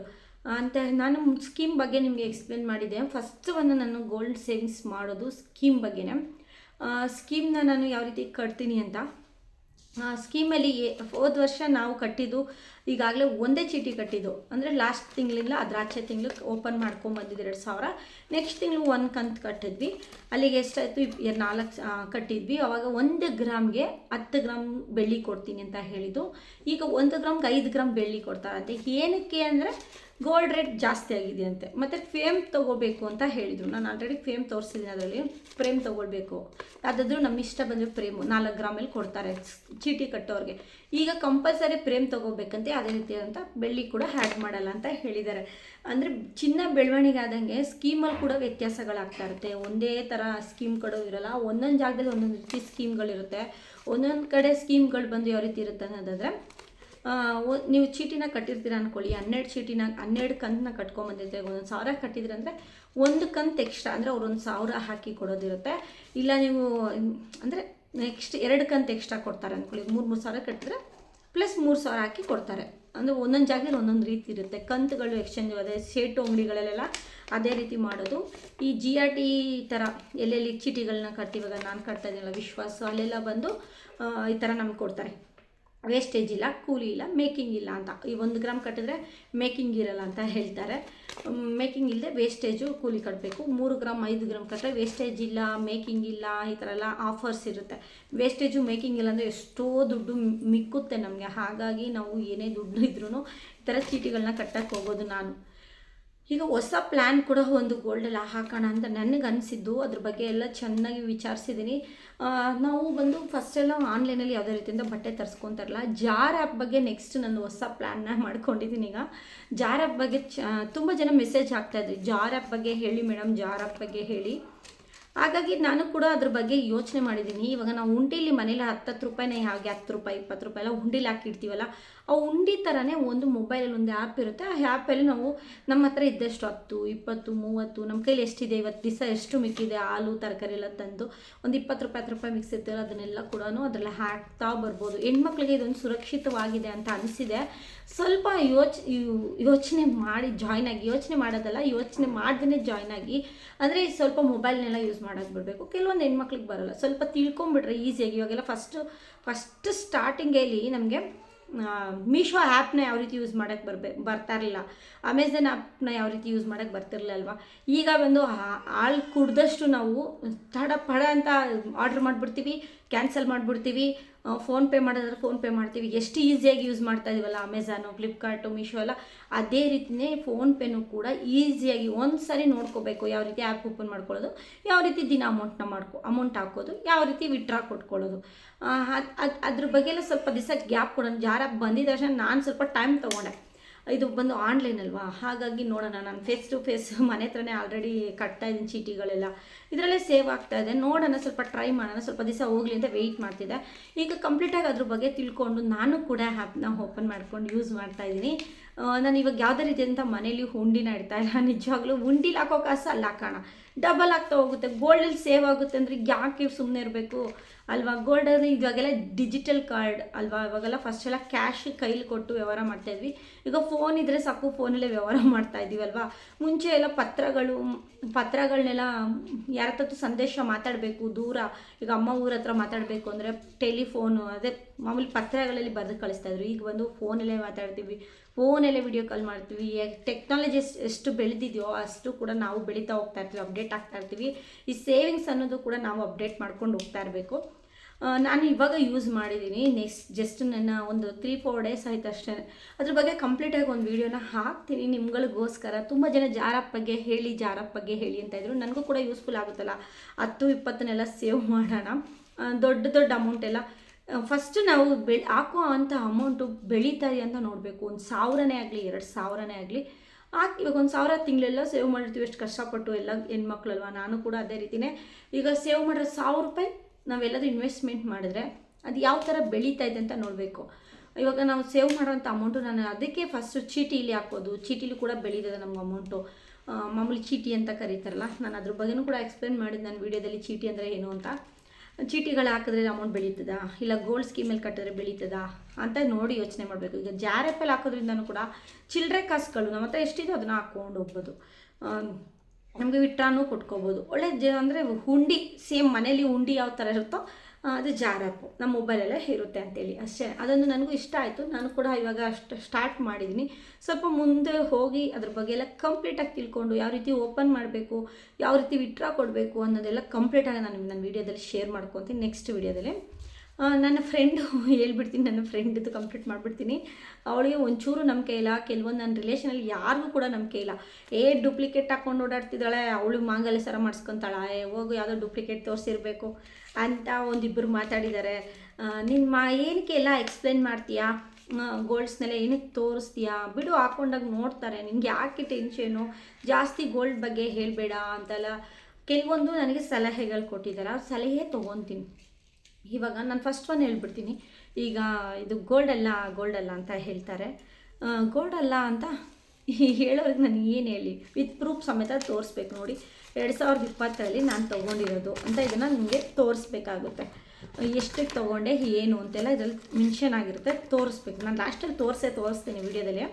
ಅಂತ. ನಾನು ಸ್ಕೀಮ್ ಬಗ್ಗೆ ನಿಮಗೆ ಎಕ್ಸ್ಪ್ಲೇನ್ ಮಾಡಿದ್ದೆ. ಫಸ್ಟ್ ನಾನು ಗೋಲ್ಡ್ ಸೇವಿಂಗ್ಸ್ ಮಾಡೋದು ಸ್ಕೀಮ್ ಬಗ್ಗೆನೇ. ಸ್ಕೀಮ್ನ ನಾನು ಯಾವ ರೀತಿ ಕಟ್ತೀನಿ ಅಂತ. ಸ್ಕೀಮಲ್ಲಿ ಹೋದ ವರ್ಷ ನಾವು ಕಟ್ಟಿದ್ದು ಈಗಾಗಲೇ ಒಂದೇ ಚೀಟಿ ಕಟ್ಟಿದ್ದು, ಅಂದರೆ ಲಾಸ್ಟ್ ತಿಂಗಳಿಂದ ಅದರ ಆಚೆ ತಿಂಗಳು ಓಪನ್ ಮಾಡ್ಕೊಂಬಂದಿದ್ದು 2,000. ನೆಕ್ಸ್ಟ್ ತಿಂಗಳು 1 ಕಂತು ಕಟ್ಟಿದ್ವಿ. ಅಲ್ಲಿಗೆ ಎಷ್ಟಾಯಿತು, 4 ಕಟ್ಟಿದ್ವಿ. ಆವಾಗ 1 ಗ್ರಾಮ್ಗೆ 10 ಗ್ರಾಮ್ ಬೆಳ್ಳಿ ಕೊಡ್ತೀನಿ ಅಂತ ಹೇಳಿದ್ದು. ಈಗ 1 ಗ್ರಾಮ್ಗೆ 5 ಗ್ರಾಮ್ ಬೆಳ್ಳಿ ಕೊಡ್ತಾರಂತೆ. ಏನಕ್ಕೆ ಅಂದರೆ ಗೋಲ್ಡ್ ರೇಟ್ ಜಾಸ್ತಿ ಆಗಿದೆ ಅಂತೆ. ಮತ್ತು ಫೇಮ್ ತೊಗೋಬೇಕು ಅಂತ ಹೇಳಿದರು. ನಾನು ಆಲ್ರೆಡಿ ಫೇಮ್ ತೋರಿಸಿದ್ದೀನಿ, ಅದರಲ್ಲಿ ಫ್ರೇಮ್ ತೊಗೊಳ್ಬೇಕು. ಯಾವುದಾದ್ರೂ ನಮ್ಮ ಇಷ್ಟ ಬಂದರೆ ಫ್ರೇಮು 4 ಗ್ರಾಮಲ್ಲಿ ಕೊಡ್ತಾರೆ ಚೀಟಿ ಕಟ್ಟೋರಿಗೆ. ಈಗ ಕಂಪಲ್ಸರಿ ಫ್ರೇಮ್ ತೊಗೋಬೇಕಂತೆ, ಅದೇ ರೀತಿಯಾದಂಥ ಬೆಳ್ಳಿ ಕೂಡ ಆ್ಯಡ್ ಮಾಡಲ್ಲ ಅಂತ ಹೇಳಿದ್ದಾರೆ. ಅಂದರೆ ಚಿನ್ನ ಬೆಳವಣಿಗೆ ಆದಂಗೆ ಸ್ಕೀಮಲ್ಲಿ ಕೂಡ ವ್ಯತ್ಯಾಸಗಳಾಗ್ತಾ ಇರುತ್ತೆ. ಒಂದೇ ಥರ ಸ್ಕೀಮ್ ಕೊಡೋ ಇರೋಲ್ಲ, ಒಂದೊಂದು ಜಾಗದಲ್ಲಿ ಒಂದೊಂದು ರೀತಿ ಸ್ಕೀಮ್ಗಳಿರುತ್ತೆ. ಒಂದೊಂದು ಕಡೆ ಸ್ಕೀಮ್ಗಳು ಬಂದು ಯಾವ ರೀತಿ ಇರುತ್ತೆ ಅನ್ನೋದಾದರೆ, ನೀವು ಚೀಟಿನ ಕಟ್ಟಿರ್ತೀರ ಅಂದ್ಕೊಳ್ಳಿ, 12 ಕಂತನ್ನ ಕಟ್ಕೊಂಬಂದಿರ್ತೀವಿ, 1,000 ಕಟ್ಟಿದ್ರೆ ಅಂದರೆ 1 ಕಂತು ಎಕ್ಸ್ಟ್ರಾ ಅಂದರೆ ಅವ್ರು 1,000 ಹಾಕಿ ಕೊಡೋದಿರುತ್ತೆ. ಇಲ್ಲ ನೀವು ಅಂದರೆ ನೆಕ್ಸ್ಟ್ 2 ಕಂತು ಎಕ್ಸ್ಟ್ರಾ ಕೊಡ್ತಾರೆ ಅಂದ್ಕೊಳ್ಳಿ, 3,000 ಕಟ್ಟಿದ್ರೆ ಪ್ಲಸ್ 3,000 ಹಾಕಿ ಕೊಡ್ತಾರೆ. ಅಂದರೆ ಒಂದೊಂದು ಜಾಗದಲ್ಲಿ ಒಂದೊಂದು ರೀತಿ ಇರುತ್ತೆ. ಕಂತುಗಳು ಎಕ್ಸ್ಚೇಂಜ್, ಅದೇ ಸೇಟು ಅಂಗಡಿಗಳಲ್ಲೆಲ್ಲ ಅದೇ ರೀತಿ ಮಾಡೋದು. ಈ GRT ಥರ ಎಲ್ಲೆಲ್ಲಿ ಚೀಟಿಗಳನ್ನ ಕಟ್ತೀವಾಗ ನಾನು ಕಟ್ತಾ ಇದ್ದೀನಲ್ಲ ವಿಶ್ವಾಸ, ಅಲ್ಲೆಲ್ಲ ಬಂದು ಈ ಥರ ನಮ್ಗೆ ಕೊಡ್ತಾರೆ, ವೇಸ್ಟೇಜ್ ಇಲ್ಲ, ಕೂಲಿ ಇಲ್ಲ, ಮೇಕಿಂಗ್ ಇಲ್ಲ ಅಂತ. ಈ 1 ಗ್ರಾಮ್ ಕಟ್ಟಿದ್ರೆ ಮೇಕಿಂಗ್ ಇರಲ್ಲ ಅಂತ ಹೇಳ್ತಾರೆ. ಮೇಕಿಂಗ್ ಇಲ್ಲದೆ ವೇಸ್ಟೇಜು ಕೂಲಿ ಕಟ್ಟಬೇಕು. 3 ಗ್ರಾಮ್ 5 ಗ್ರಾಮ್ ಕಟ್ಟರೆ ವೇಸ್ಟೇಜ್ ಇಲ್ಲ, ಮೇಕಿಂಗ್ ಇಲ್ಲ, ಈ ಥರ ಎಲ್ಲ ಆಫರ್ಸ್ ಇರುತ್ತೆ. ವೇಸ್ಟೇಜು ಮೇಕಿಂಗ್ ಇಲ್ಲ ಅಂದರೆ ಎಷ್ಟೋ ದುಡ್ಡು ಮಿಕ್ಕುತ್ತೆ ನಮಗೆ. ಹಾಗಾಗಿ ನಾವು ಏನೇ ದುಡ್ಡು ಇದ್ರೂ ಈ ಥರ ಚೀಟಿಗಳನ್ನ ಕಟ್ಟಕ್ಕೆ ಹೋಗೋದು ನಾನು. ಈಗ ಹೊಸ ಪ್ಲ್ಯಾನ್ ಕೂಡ ಒಂದು ಗೋಲ್ಡೆಲ್ಲ ಹಾಕೋಣ ಅಂತ ನನಗೆ ಅನಿಸಿದ್ದು, ಅದ್ರ ಬಗ್ಗೆ ಎಲ್ಲ ಚೆನ್ನಾಗಿ ವಿಚಾರಿಸಿದ್ದೀನಿ. ನಾವು ಬಂದು ಫಸ್ಟೆಲ್ಲ ಆನ್ಲೈನಲ್ಲಿ ಯಾವುದೇ ರೀತಿಯಿಂದ ಬಟ್ಟೆ ತರಿಸ್ಕೊತಾರಲ್ಲ, ಜಾರ್ ಆ್ಯಪ್ ಬಗ್ಗೆ ನೆಕ್ಸ್ಟ್ ನಾನು ಹೊಸ ಪ್ಲ್ಯಾನ್ನ ಮಾಡ್ಕೊಂಡಿದ್ದೀನಿ. ಈಗ ಜಾರ್ ಆ್ಯಪ್ ಬಗ್ಗೆ ತುಂಬ ಜನ ಮೆಸೇಜ್ ಹಾಕ್ತಾಯಿದ್ರಿ, ಜಾರ್ ಆ್ಯಪ್ ಬಗ್ಗೆ ಹೇಳಿ ಮೇಡಮ್, ಜಾರ್ ಆ್ಯಪ್ ಬಗ್ಗೆ ಹೇಳಿ. ಹಾಗಾಗಿ ನಾನು ಕೂಡ ಅದ್ರ ಬಗ್ಗೆ ಯೋಚನೆ ಮಾಡಿದ್ದೀನಿ. ಇವಾಗ ನಾವು ಉಂಡಿಲಿ ಮನೇಲಿ 10 ರೂಪಾಯಿನೇ, ಹಾಗೆ 10 ರೂಪಾಯಿ 20 ರೂಪಾಯಿ ಎಲ್ಲ ಉಂಡಿಲಿ ಹಾಕಿರ್ತೀವಲ್ಲ, ಆ ಉಂಡಿ ಥರನೇ ಒಂದು ಮೊಬೈಲಲ್ಲಿ ಒಂದು ಆ್ಯಪ್ ಇರುತ್ತೆ. ಆ ಆ್ಯಪಲ್ಲಿ ನಾವು ನಮ್ಮ ಹತ್ರ ಇದ್ದಷ್ಟು 10, 20, 30 ನಮ್ಮ ಕೈಲಿ ಎಷ್ಟಿದೆ, ಇವತ್ತು ದಿವಸ ಎಷ್ಟು ಮಿಕ್ಕಿದೆ, ಹಾಲು ತರಕಾರಿ ಎಲ್ಲ ತಂದು ಒಂದು 20 ರೂಪಾಯಿ 10 ರೂಪಾಯಿ ಮಿಕ್ಸ್ ಇರ್ತೀವಲ್ಲ, ಅದನ್ನೆಲ್ಲ ಕೂಡ ಅದರಲ್ಲಿ ಹಾಕ್ತಾ ಬರ್ಬೋದು. ಹೆಣ್ಮಕ್ಳಿಗೆ ಇದೊಂದು ಸುರಕ್ಷಿತವಾಗಿದೆ ಅಂತ ಅನಿಸಿದೆ. ಸ್ವಲ್ಪ ಯೋಚನೆ ಮಾಡಿ ಜಾಯ್ನ್ ಆಗಿ, ಯೋಚನೆ ಮಾಡೋದಲ್ಲ, ಯೋಚನೆ ಮಾಡ್ದೇ ಜಾಯ್ನ್ ಆಗಿ, ಅಂದರೆ ಸ್ವಲ್ಪ ಮೊಬೈಲ್ನೆಲ್ಲ ಯೂಸ್ ಮಾಡೋದು ಬಿಡಬೇಕು. ಕೆಲವೊಂದು ಹೆಣ್ಮಕ್ಳಿಗೆ ಬರೋಲ್ಲ, ಸ್ವಲ್ಪ ತಿಳ್ಕೊಂಬಿಟ್ರೆ ಈಸಿಯಾಗಿ. ಇವಾಗೆಲ್ಲ ಫಸ್ಟ್ ಸ್ಟಾರ್ಟಿಂಗಲ್ಲಿ ನಮಗೆ ಮೀಶೋ ಆ್ಯಪ್ನ ಯಾವ ರೀತಿ ಯೂಸ್ ಮಾಡೋಕ್ಕೆ ಬರ್ತಾ ಇರಲಿಲ್ಲ, ಅಮೆಝಾನ್ ಆ್ಯಪ್ನ ಯಾವ ರೀತಿ ಯೂಸ್ ಮಾಡೋಕ್ಕೆ ಬರ್ತಿರಲಿಲ್ಲ ಅಲ್ವಾ. ಈಗ ಬಂದು ಹಾಲು ಕುಡ್ದಷ್ಟು ನಾವು ತಡಪಡ ಅಂತ ಆರ್ಡ್ರ್ ಮಾಡಿಬಿಡ್ತೀವಿ, ಕ್ಯಾನ್ಸಲ್ ಮಾಡಿಬಿಡ್ತೀವಿ. ಫೋನ್ಪೇ ಮಾಡೋದಾದ್ರೆ ಫೋನ್ಪೇ ಮಾಡ್ತೀವಿ. ಎಷ್ಟು ಈಸಿಯಾಗಿ ಯೂಸ್ ಮಾಡ್ತಾ ಇದೀವಲ್ಲ ಅಮೆಝಾನು, ಫ್ಲಿಪ್ಕಾರ್ಟು, ಮೀಶೋ ಎಲ್ಲ, ಅದೇ ರೀತಿಯೇ ಫೋನ್ಪೇನೂ ಕೂಡ ಈಸಿಯಾಗಿ ಒಂದು ಸಾರಿ ನೋಡ್ಕೋಬೇಕು ಯಾವ ರೀತಿ ಆ್ಯಪ್ ಓಪನ್ ಮಾಡ್ಕೊಳ್ಳೋದು, ಯಾವ ರೀತಿ ದಿನ ಅಮೌಂಟ್ ಹಾಕೋದು, ಯಾವ ರೀತಿ ವಿಡ್ರಾ ಕೊಟ್ಕೊಳ್ಳೋದು. ಅದ್ರ ಬಗ್ಗೆ ಎಲ್ಲ ಸ್ವಲ್ಪ ದಿವಸ ಗ್ಯಾಪ್ ಕೊಡೋಣ. ಜಾರ್ ಆ್ಯಪ್ ಬಂದಿದ್ದ ತಕ್ಷಣ ನಾನು ಸ್ವಲ್ಪ ಟೈಮ್ ತೊಗೊಂಡೆ. ಇದು ಬಂದು ಆನ್ಲೈನ್ ಅಲ್ವಾ, ಹಾಗಾಗಿ ನೋಡೋಣ. ನಾನು ಫೇಸ್ ಟು ಫೇಸ್ ಮನೆ ಹತ್ರನೇ ಆಲ್ರೆಡಿ ಕಟ್ತಾ ಇದ್ದೀನಿ ಚೀಟಿಗಳೆಲ್ಲ, ಇದರಲ್ಲೇ ಸೇವ್ ಆಗ್ತಾಯಿದೆ. ನೋಡೋಣ, ಸ್ವಲ್ಪ ಟ್ರೈ ಮಾಡೋಣ, ಸ್ವಲ್ಪ ದಿವಸ ಹೋಗಲಿ ಅಂತ ವೆಯ್ಟ್ ಮಾಡ್ತಿದ್ದೆ. ಈಗ ಕಂಪ್ಲೀಟಾಗಿ ಅದ್ರ ಬಗ್ಗೆ ತಿಳ್ಕೊಂಡು ನಾನು ಕೂಡ ಆ್ಯಪ್ನ ಓಪನ್ ಮಾಡ್ಕೊಂಡು ಯೂಸ್ ಮಾಡ್ತಾಯಿದ್ದೀನಿ. ನಾನು ಇವಾಗ ಯಾವುದೇ ರೀತಿಯಂಥ ಮನೇಲಿ ಹುಂಡಿನ ಇಡ್ತಾ ಇಲ್ಲ. ನಿಜವಾಗ್ಲೂ ಹುಂಡಿಲಿ ಹಾಕೋ ಕಾಸು ಅಲ್ಲಿ ಹಾಕೋಣ, ಡಬಲ್ ಆಗ್ತಾ ಹೋಗುತ್ತೆ. ಗೋಲ್ಡಲ್ಲಿ ಸೇವ್ ಆಗುತ್ತೆ ಅಂದರೆ ಯಾಕೆ ಸುಮ್ಮನೆ ಇರಬೇಕು ಅಲ್ವಾ. ಗೋಲ್ಡಲ್ಲಿ ಇವಾಗೆಲ್ಲ ಡಿಜಿಟಲ್ ಕಾರ್ಡ್ ಅಲ್ವಾ, ಇವಾಗೆಲ್ಲ ಫಸ್ಟೆಲ್ಲ ಕ್ಯಾಶ್ ಕೈಲಿ ಕೊಟ್ಟು ವ್ಯವಹಾರ ಮಾಡ್ತಾಯಿದ್ವಿ. ಈಗ ಫೋನ್ ಇದ್ದರೆ ಸಾಕು, ಫೋನಲ್ಲೇ ವ್ಯವಹಾರ ಮಾಡ್ತಾಯಿದ್ದೀವಿ ಅಲ್ವಾ. ಮುಂಚೆ ಎಲ್ಲ ಪತ್ರಗಳನ್ನೆಲ್ಲ ಯಾರ ಹತ್ರ ಸಂದೇಶ ಮಾತಾಡಬೇಕು ದೂರ, ಈಗ ಅಮ್ಮ ಊರ ಹತ್ರ ಮಾತಾಡಬೇಕು ಅಂದರೆ ಟೆಲಿಫೋನು, ಅದೇ ಮಾಮೂಲಿ ಪತ್ರಗಳಲ್ಲಿ ಬರೆದು ಕಳಿಸ್ತಾಯಿದ್ರು. ಈಗ ಬಂದು ಫೋನಲ್ಲೇ ಮಾತಾಡ್ತೀವಿ, ಫೋನಲ್ಲೇ ವಿಡಿಯೋ ಕಾಲ್ ಮಾಡ್ತೀವಿ. ಟೆಕ್ನಾಲಜಿ ಎಷ್ಟು ಬೆಳೆದಿದೆಯೋ ಅಷ್ಟು ಕೂಡ ನಾವು ಬೆಳೀತಾ ಹೋಗ್ತಾ ಇರ್ತೀವಿ, ಅಪ್ಡೇಟ್ ಆಗ್ತಾ ಇರ್ತೀವಿ. ಈ ಸೇವಿಂಗ್ಸ್ ಅನ್ನೋದು ಕೂಡ ನಾವು ಅಪ್ಡೇಟ್ ಮಾಡ್ಕೊಂಡು ಹೋಗ್ತಾ ಇರಬೇಕು. ನಾನು ಇವಾಗ ಯೂಸ್ ಮಾಡಿದ್ದೀನಿ, ಜಸ್ಟ್ ನನ್ನ ಒಂದು 3-4 ಡೇಸ್ ಆಯ್ತು ಅಷ್ಟೇ. ಅದ್ರ ಬಗ್ಗೆ ಕಂಪ್ಲೀಟಾಗಿ ಒಂದು ವೀಡಿಯೋನ ಹಾಕ್ತೀನಿ ನಿಮ್ಗಳಿಗೋಸ್ಕರ. ತುಂಬ ಜನ ಜಾರ್ ಆ್ಯಪ್ ಬಗ್ಗೆ ಹೇಳಿ ಅಂತ ಇದ್ರು. ನನಗೂ ಕೂಡ ಯೂಸ್ಫುಲ್ ಆಗುತ್ತಲ್ಲ, 10-20 ಸೇವ್ ಮಾಡೋಣ. ದೊಡ್ಡ ಅಮೌಂಟ್ ಎಲ್ಲ ಫಸ್ಟು ನಾವು ಹಾಕೋ ಅಂಥ ಅಮೌಂಟು ಬೆಳೀತಾ ಅಂತ ನೋಡಬೇಕು. 1,000ನೇ ಆಗಲಿ 2,000ನೇ ಆಗಲಿ ಇವಾಗ 1,000 ತಿಂಗಳೆಲ್ಲ ಸೇವ್ ಮಾಡಿರ್ತೀವಿ, ಎಷ್ಟು ಕಷ್ಟಪಟ್ಟು ಎಲ್ಲ ಹೆಣ್ಮಕ್ಳಲ್ವ. ನಾನು ಕೂಡ ಅದೇ ರೀತಿಯೇ ಈಗ ಸೇವ್ ಮಾಡಿರೋ 1,000 ರೂಪಾಯಿ ನಾವೆಲ್ಲರೂ ಇನ್ವೆಸ್ಟ್ಮೆಂಟ್ ಮಾಡಿದ್ರೆ ಅದು ಯಾವ ಥರ ಬೆಳೀತಾ ಇದೆ ಅಂತ ನೋಡಬೇಕು. ಇವಾಗ ನಾವು ಸೇವ್ ಮಾಡೋಂಥ ಅಮೌಂಟು ನಾನು ಅದಕ್ಕೆ ಫಸ್ಟು ಚೀಟಿಲಿ ಹಾಕೋದು. ಚೀಟಿಲಿ ಕೂಡ ಬೆಳೀತದೆ ನಮ್ಗೆ ಅಮೌಂಟು, ಮಾಮೂಲಿ ಚೀಟಿ ಅಂತ ಕರೀತಾರಲ್ಲ. ನಾನು ಅದ್ರ ಬಗ್ಗೆನೂ ಕೂಡ ಎಕ್ಸ್ಪ್ಲೇನ್ ಮಾಡಿದ್ದು ನನ್ನ ವೀಡಿಯೋದಲ್ಲಿ, ಚೀಟಿ ಅಂದರೆ ಏನು ಅಂತ. ಚೀಟಿಗಳು ಹಾಕಿದ್ರೆ ಅಮೌಂಟ್ ಬೆಳೀತದಾ, ಇಲ್ಲ ಗೋಲ್ಡ್ ಸ್ಕೀಮಲ್ಲಿ ಕಟ್ಟಿದ್ರೆ ಬೆಳೀತದಾ ಅಂತ ನೋಡಿ ಯೋಚನೆ ಮಾಡಬೇಕು. ಈಗ ಜಾರ್ ಆ್ಯಪಲ್ಲಿ ಹಾಕೋದ್ರಿಂದನೂ ಕೂಡ ಚಿಲ್ಲರೆ ಕಾಸುಗಳು ನಮ್ಮ ಹತ್ರ ಎಷ್ಟಿದೆ ಅದನ್ನು ಹಾಕ್ಕೊಂಡು ಹೋಗ್ಬೋದು. ನಮಗೆ ವಿಟ್ರಾನು ಕೊಟ್ಕೋಬೋದು. ಒಳ್ಳೆ ಅಂದರೆ ಹುಂಡಿ ಸೇಮ್ ಮನೇಲಿ ಹುಂಡಿ ಯಾವ ಥರ ಇರುತ್ತೋ ಅದು ಜಾರ್ ಆ್ಯಪು ನಮ್ಮ ಮೊಬೈಲಲ್ಲೇ ಇರುತ್ತೆ ಅಂತೇಳಿ ಅಷ್ಟೇ. ಅದೊಂದು ನನಗೂ ಇಷ್ಟ ಆಯಿತು. ನಾನು ಕೂಡ ಇವಾಗ ಸ್ಟಾರ್ಟ್ ಮಾಡಿದ್ದೀನಿ. ಸ್ವಲ್ಪ ಮುಂದೆ ಹೋಗಿ ಅದ್ರ ಬಗ್ಗೆ ಎಲ್ಲ ಕಂಪ್ಲೀಟಾಗಿ ತಿಳ್ಕೊಂಡು ಯಾವ ರೀತಿ ಓಪನ್ ಮಾಡಬೇಕು, ಯಾವ ರೀತಿ ವಿಡ್ರಾ ಕೊಡಬೇಕು ಅನ್ನೋದೆಲ್ಲ ಕಂಪ್ಲೀಟಾಗಿ ನಾನು ನನ್ನ ವೀಡಿಯೋದಲ್ಲಿ ಶೇರ್ ಮಾಡ್ಕೊತೀನಿ ನೆಕ್ಸ್ಟ್ ವೀಡಿಯೋದಲ್ಲಿ. ನನ್ನ ಫ್ರೆಂಡು ಹೇಳ್ಬಿಡ್ತೀನಿ, ನನ್ನ ಫ್ರೆಂಡ್ದು ಕಂಪ್ಲೀಟ್ ಮಾಡಿಬಿಡ್ತೀನಿ. ಅವಳಿಗೆ ಒಂಚೂರು ನಂಬಿಕೆ ಇಲ್ಲ, ಕೆಲವೊಂದು ನನ್ನ ರಿಲೇಷನಲ್ಲಿ ಯಾರಿಗೂ ಕೂಡ ನಂಬಿಕೆ ಇಲ್ಲ. ಡೂಪ್ಲಿಕೇಟ್ ಹಾಕ್ಕೊಂಡು ಓಡಾಡ್ತಿದ್ದಾಳೆ, ಅವಳು ಮಾಂಗಲ್ಯ ಸರ ಮಾಡಿಸ್ಕೊತಾಳೆ, ಹೋಗು ಯಾವುದೋ ಡೂಪ್ಲಿಕೇಟ್ ತೋರಿಸಿರ್ಬೇಕು ಅಂತ ಒಂದಿಬ್ಬರು ಮಾತಾಡಿದ್ದಾರೆ. ನಿಮ್ಮ ಏನಕ್ಕೆ ಎಲ್ಲ ಎಕ್ಸ್ಪ್ಲೇನ್ ಮಾಡ್ತೀಯಾ, ಗೋಲ್ಡ್ಸ್ನೆಲ್ಲ ಏನಕ್ಕೆ ತೋರಿಸ್ತೀಯಾ, ಬಿಡು ಹಾಕ್ಕೊಂಡಾಗ ನೋಡ್ತಾರೆ, ನಿಂಗೆ ಯಾಕೆ ಟೆನ್ಷನು, ಜಾಸ್ತಿ ಗೋಲ್ಡ್ ಬಗ್ಗೆ ಹೇಳಬೇಡ ಅಂತೆಲ್ಲ ಕೆಲವೊಂದು ನನಗೆ ಸಲಹೆಗಳು ಕೊಟ್ಟಿದ್ದಾರೆ. ಆ ಸಲಹೆ ತೊಗೊತೀನಿ. ಇವಾಗ ನಾನು ಫಸ್ಟ್ ಒನ್ ಹೇಳ್ಬಿಡ್ತೀನಿ. ಈಗ ಇದು ಗೋಲ್ಡ್ ಅಲ್ಲ ಅಂತ ಹೇಳ್ತಾರೆ. ಗೋಲ್ಡ್ ಅಲ್ಲ ಅಂತ ಹೇಳೋರಿಗೆ ನಾನು ಏನು ಹೇಳಿ, ವಿತ್ ಪ್ರೂಫ್ ಸಮೇತ ತೋರಿಸ್ಬೇಕು. ನೋಡಿ 2020ರಲ್ಲಿ ನಾನು ತೊಗೊಂಡಿರೋದು ಅಂತ ಇದನ್ನು ನಿಮಗೆ ತೋರಿಸ್ಬೇಕಾಗುತ್ತೆ. ಎಷ್ಟಕ್ಕೆ ತೊಗೊಂಡೆ ಏನು ಅಂತೆಲ್ಲ ಇದರಲ್ಲಿ ಮೆನ್ಷನ್ ಆಗಿರುತ್ತೆ, ತೋರಿಸ್ಬೇಕು. ನಾನು ಲಾಸ್ಟಲ್ಲಿ ತೋರಿಸ್ತೀನಿ ವಿಡಿಯೋದಲ್ಲಿ.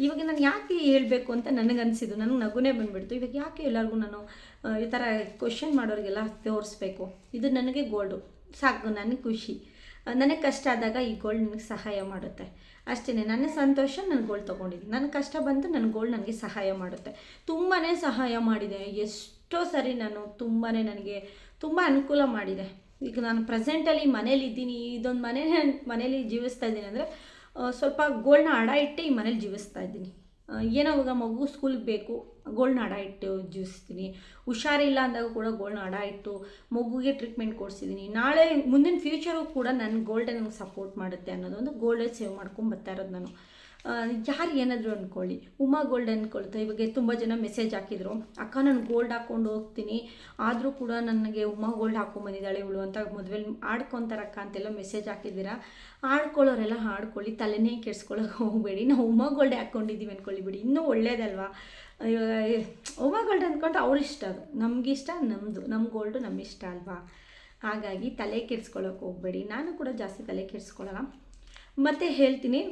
ಇವಾಗ ನಾನು ಯಾಕೆ ಹೇಳಬೇಕು ಅಂತ ನನಗನ್ಸಿದ್ದು, ನನಗೆ ನಗುನೇ ಬಂದುಬಿಡ್ತು. ಇವಾಗ ಯಾಕೆ ಎಲ್ಲರಿಗೂ ನಾನು ಈ ಥರ ಕ್ವಶನ್ ಮಾಡೋರಿಗೆಲ್ಲ ತೋರಿಸ್ಬೇಕು, ಇದು ನನಗೆ ಗೋಲ್ಡು ಸಾಕು, ನನಗೆ ಖುಷಿ, ನನಗೆ ಕಷ್ಟ ಆದಾಗ ಈ ಗೋಲ್ಡ್ ನನಗೆ ಸಹಾಯ ಮಾಡುತ್ತೆ ಅಷ್ಟೇ. ನನ್ನ ಸಂತೋಷ ನಾನು ಗೋಲ್ಡ್ ತೊಗೊಂಡಿದ್ದೀನಿ, ನನ್ನ ಕಷ್ಟ ಬಂತು, ನನ್ನ ಗೋಲ್ಡ್ ನನಗೆ ಸಹಾಯ ಮಾಡುತ್ತೆ, ತುಂಬಾ ಸಹಾಯ ಮಾಡಿದೆ. ಎಷ್ಟೋ ಸರಿ ನಾನು ನನಗೆ ತುಂಬ ಅನುಕೂಲ ಮಾಡಿದೆ. ಈಗ ನಾನು ಪ್ರೆಸೆಂಟಲ್ಲಿ ಮನೇಲಿದ್ದೀನಿ, ಇದೊಂದು ಮನೇಲಿ ಜೀವಿಸ್ತಾ ಇದ್ದೀನಿ ಅಂದರೆ ಸ್ವಲ್ಪ ಗೋಲ್ಡ್ನ ಅಡ ಇಟ್ಟು ಈ ಮನೇಲಿ ಜೀವಿಸ್ತಾ ಇದ್ದೀನಿ. ಏನೋ ಇವಾಗ ಮಗು ಸ್ಕೂಲ್ಗೆ ಬೇಕು, ಗೋಲ್ಡ್ನ ಅಡ ಇಟ್ಟು ಜೀವಿಸ್ತೀನಿ. ಹುಷಾರಿಲ್ಲ ಅಂದಾಗ ಕೂಡ ಗೋಲ್ಡ್ನ ಅಡ ಇಟ್ಟು ಮಗುಗೆ ಟ್ರೀಟ್ಮೆಂಟ್ ಕೊಡಿಸಿದ್ದೀನಿ. ನಾಳೆ ಮುಂದಿನ ಫ್ಯೂಚರು ಕೂಡ ನನ್ನ ಗೋಲ್ಡೇ ನನಗೆ ಸಪೋರ್ಟ್ ಮಾಡುತ್ತೆ ಅನ್ನೋದೊಂದು ಗೋಲ್ಡೇ ಸೇವ್ ಮಾಡ್ಕೊಂಡು ಬರ್ತಾ ಇರೋದು ನಾನು. ಯಾರು ಏನಾದರೂ ಅಂದ್ಕೊಳ್ಳಿ, ಉಮಾ ಗೋಲ್ಡ್ ಅಂದ್ಕೊಳ್ತಾ ಇವಾಗ ತುಂಬ ಜನ ಮೆಸೇಜ್ ಹಾಕಿದ್ರು, ಅಕ್ಕ ನಾನು ಗೋಲ್ಡ್ ಹಾಕ್ಕೊಂಡು ಹೋಗ್ತೀನಿ, ಆದರೂ ಕೂಡ ನನಗೆ ಉಮಾ ಗೋಲ್ಡ್ ಹಾಕ್ಕೊಂಬಂದಿದ್ದಾಳೆ ಇವಳು ಅಂತ ಮದುವೆಲಿ ಆಡ್ಕೊತಾರಕ್ಕ ಅಂತೆಲ್ಲ ಮೆಸೇಜ್ ಹಾಕಿದ್ದೀರಾ. ಆಡ್ಕೊಳ್ಳೋರೆಲ್ಲ ಆಡ್ಕೊಳ್ಳಿ, ತಲೆನೇ ಕೆಡ್ಸ್ಕೊಳ್ಳೋಕೆ ಹೋಗಬೇಡಿ. ನಾವು ಉಮಾ ಗೋಲ್ಡೇ ಹಾಕ್ಕೊಂಡಿದ್ದೀವಿ ಅಂದ್ಕೊಳ್ಳಿ ಬಿಡಿ, ಇನ್ನೂ ಒಳ್ಳೇದಲ್ವಾ. ಉಮಾ ಗೋಲ್ಡ್ ಅಂದ್ಕೊಂಡು ಅವ್ರಿಷ್ಟ, ಅದು ನಮಗಿಷ್ಟ, ನಮ್ಮ ಗೋಲ್ಡು ನಮ್ಮ ಇಷ್ಟ ಅಲ್ವಾ. ಹಾಗಾಗಿ ತಲೆ ಕೆಡ್ಸ್ಕೊಳ್ಳೋಕೆ ಹೋಗಬೇಡಿ. ನಾನು ಕೂಡ ಜಾಸ್ತಿ ತಲೆ ಕೆಡ್ಸ್ಕೊಳ್ಳೋಣ. ಮತ್ತು ಹೇಳ್ತೀನಿ,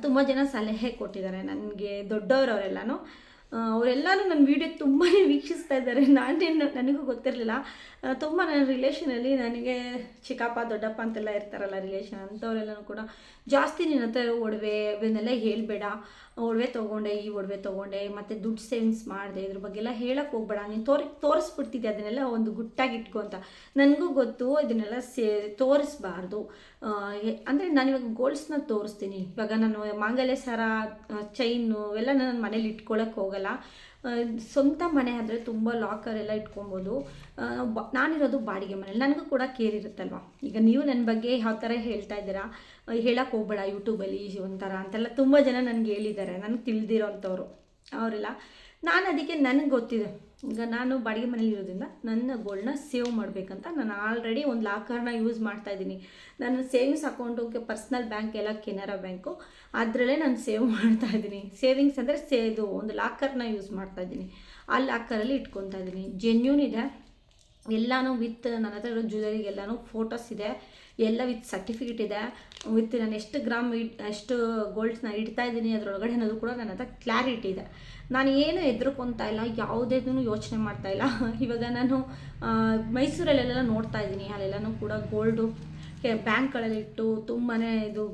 ತುಂಬ ಜನ ಸಲಹೆ ಕೊಟ್ಟಿದ್ದಾರೆ ನನಗೆ, ದೊಡ್ಡವರು ಅವರೆಲ್ಲನೂ ನನ್ನ ವೀಡಿಯೋ ತುಂಬಾ ವೀಕ್ಷಿಸ್ತಾ ಇದ್ದಾರೆ. ನನಗೂ ಗೊತ್ತಿರಲಿಲ್ಲ. ತುಂಬ ನನ್ನ ರಿಲೇಷನಲ್ಲಿ ನನಗೆ ಚಿಕ್ಕಪ್ಪ ದೊಡ್ಡಪ್ಪ ಅಂತೆಲ್ಲ ಇರ್ತಾರಲ್ಲ ರಿಲೇಷನ್, ಅಂಥವರೆಲ್ಲನೂ ಕೂಡ ಜಾಸ್ತಿ ನಿನ್ನ ಹತ್ರ ಒಡವೆ ಇವನ್ನೆಲ್ಲ ಹೇಳಬೇಡ, ಒಡವೆ ತೊಗೊಂಡೆ, ಈ ಒಡವೆ ತೊಗೊಂಡೆ, ಮತ್ತು ದುಡ್ಡು ಸೇವಿಂಗ್ಸ್ ಮಾಡಿದೆ, ಇದ್ರ ಬಗ್ಗೆ ಎಲ್ಲ ಹೇಳಕ್ಕೆ ಹೋಗ್ಬೇಡ, ನೀನು ತೋರಿಸ್ಬಿಡ್ತಿದ್ದೆ, ಅದನ್ನೆಲ್ಲ ಒಂದು ಗುಟ್ಟಾಗಿ ಇಟ್ಕೊ ಅಂತ. ನನಗೂ ಗೊತ್ತು ಇದನ್ನೆಲ್ಲ ತೋರಿಸ್ಬಾರ್ದು. ಅಂದರೆ ನಾನಿವಾಗ ಗೋಲ್ಡ್ಸ್ನ ತೋರಿಸ್ತೀನಿ. ಇವಾಗ ನಾನು ಮಾಂಗಲ್ಯ ಸರ, ಚೈನು ಎಲ್ಲ ನಾನು ಮನೇಲಿ ಇಟ್ಕೊಳ್ಳೋಕೆ ಹೋಗಲ್ಲ. ಸ್ವಂತ ಮನೆ ಆದರೆ ತುಂಬ ಲಾಕರೆಲ್ಲ ಇಟ್ಕೊಬೋದು. ನಾನಿರೋದು ಬಾಡಿಗೆ ಮನೇಲಿ, ನನಗೂ ಕೂಡ ಕೇರ್ ಇರುತ್ತಲ್ವ. ಈಗ ನೀವು ನನ್ನ ಬಗ್ಗೆ ಯಾವ ಥರ ಹೇಳ್ತಾ ಇದ್ದೀರಾ, ಹೇಳಕ್ಕೆ ಹೋಗ್ಬೇಡ ಯೂಟ್ಯೂಬಲ್ಲಿ ಒಂಥರ ಅಂತೆಲ್ಲ ತುಂಬ ಜನ ನನಗೆ ಹೇಳಿದ್ದಾರೆ, ನನಗೆ ತಿಳಿದಿರೋ ಅಂಥವ್ರು ಅವರೆಲ್ಲ. ನಾನು ಅದಕ್ಕೆ ನನಗೆ ಗೊತ್ತಿದೆ, ಈಗ ನಾನು ಬಾಡಿಗೆ ಮನೇಲಿ ಇರೋದ್ರಿಂದ ನನ್ನ ಗೋಲ್ಡ್ನ ಸೇವ್ ಮಾಡಬೇಕಂತ ನಾನು ಆಲ್ರೆಡಿ ಒಂದು ಲಾಕರ್ನ ಯೂಸ್ ಮಾಡ್ತಾಯಿದ್ದೀನಿ. ನಾನು ಸೇವಿಂಗ್ಸ್ ಅಕೌಂಟು ಪರ್ಸ್ನಲ್ ಬ್ಯಾಂಕ್ ಎಲ್ಲ ಕೆನರಾ ಬ್ಯಾಂಕು, ಅದರಲ್ಲೇ ನಾನು ಸೇವ್ ಮಾಡ್ತಾಯಿದ್ದೀನಿ. ಸೇವಿಂಗ್ಸ್ ಅಂದರೆ ಇದು ಒಂದು ಲಾಕರ್ನ ಯೂಸ್ ಮಾಡ್ತಾಯಿದ್ದೀನಿ. ಆ ಲಾಕರಲ್ಲಿ ಇಟ್ಕೊತಾ ಇದ್ದೀನಿ. ಜೆನ್ಯೂನ್ ಇದೆ ಎಲ್ಲನೂ, ವಿತ್ ನನ್ನ ಹತ್ರ ಇರೋ ಜ್ಯುವೆಲರಿಗೆಲ್ಲನೂ ಫೋಟೋಸ್ ಇದೆ, ಎಲ್ಲ ವಿತ್ ಸರ್ಟಿಫಿಕೇಟ್ ಇದೆ, ವಿತ್ ನಾನು ಎಷ್ಟು ಗೋಲ್ಡ್ಸ್ನ ಇಡ್ತಾ ಇದ್ದೀನಿ ಅದರೊಳಗಡೆ ಅನ್ನೋದು ಕೂಡ ನನ್ನ ಹತ್ರ ಕ್ಲಾರಿಟಿ ಇದೆ. ನಾನು ಏನು ಹೆದರ್ಕೊತಾ ಇಲ್ಲ, ಯಾವುದೇನೂ ಯೋಚನೆ ಮಾಡ್ತಾಯಿಲ್ಲ. ಇವಾಗ ನಾನು ಮೈಸೂರಲ್ಲೆಲ್ಲ ನೋಡ್ತಾ ಇದ್ದೀನಿ, ಅಲ್ಲೆಲ್ಲನೂ ಕೂಡ ಗೋಲ್ಡು ಬ್ಯಾಂಕ್ಗಳಲ್ಲಿ ಇಟ್ಟು ತುಂಬಾ ಇದು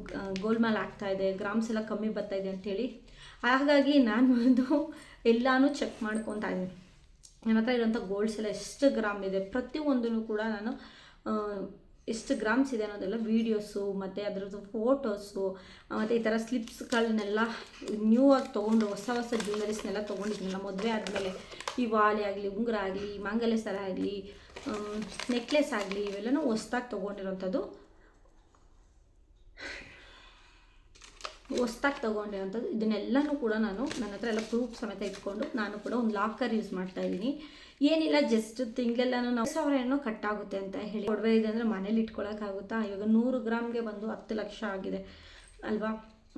ಗೋಲ್ಮಾಲ್ ಆಗ್ತಾಯಿದೆ, ಗ್ರಾಮ್ಸ್ ಎಲ್ಲ ಕಮ್ಮಿ ಬರ್ತಾಯಿದೆ ಅಂಥೇಳಿ. ಹಾಗಾಗಿ ನಾನು ಎಲ್ಲನೂ ಚೆಕ್ ಮಾಡ್ಕೊತಾ ಇದ್ದೀನಿ. ನನ್ನ ಹತ್ರ ಇರೋಂಥ ಗೋಲ್ಡ್ಸ್ ಎಲ್ಲ ಎಷ್ಟು ಗ್ರಾಮ್ ಇದೆ, ಪ್ರತಿಯೊಂದೂ ಕೂಡ ನಾನು ಎಷ್ಟು ಗ್ರಾಮ್ಸ್ ಇದೆ ಅನ್ನೋದೆಲ್ಲ ವೀಡಿಯೋಸು ಮತ್ತು ಅದರದ್ದು ಫೋಟೋಸು ಮತ್ತು ಈ ಥರ ಸ್ಲಿಪ್ಸ್ಗಳನ್ನೆಲ್ಲ ನ್ಯೂ ಆಗಿ ತೊಗೊಂಡು ಹೊಸ ಜ್ಯುವೆಲರೀಸ್ನೆಲ್ಲ ತೊಗೊಂಡಿದ್ದೀನಿ. ನಮ್ಮ ಮದುವೆ ಆದಮೇಲೆ ಈ ವಾಲೆ ಆಗಲಿ, ಉಂಗುರ ಆಗಲಿ, ಮಾಂಗಲ್ಯ ಸರ ಆಗಲಿ, ನೆಕ್ಲೆಸ್ ಆಗಲಿ, ಇವೆಲ್ಲನೂ ಹೊಸ್ದಾಗಿ ತೊಗೊಂಡಿರೋಂಥದ್ದು. ಇದನ್ನೆಲ್ಲನೂ ಕೂಡ ನಾನು ನನ್ನ ಹತ್ರ ಎಲ್ಲ ಪ್ರೂಫ್ ಸಮೇತ ಇಟ್ಕೊಂಡು ನಾನು ಕೂಡ ಒಂದು ಲಾಕರ್ ಯೂಸ್ ಮಾಡ್ತಾಯಿದ್ದೀನಿ. ಏನಿಲ್ಲ, ಜಸ್ಟ್ ತಿಂಗಳೆಲ್ಲನೂ ನಾವು 1000 ಏನೋ ಕಟ್ಟಾಗುತ್ತೆ ಅಂತ ಹೇಳಿ. ಒಡವೆ ಇದೆ ಅಂದರೆ ಮನೇಲಿ ಇಟ್ಕೊಳ್ಳೋಕ್ಕಾಗುತ್ತಾ? ಇವಾಗ 100 ಗ್ರಾಮ್ಗೆ ಬಂದು 10 ಲಕ್ಷ ಆಗಿದೆ ಅಲ್ವಾ.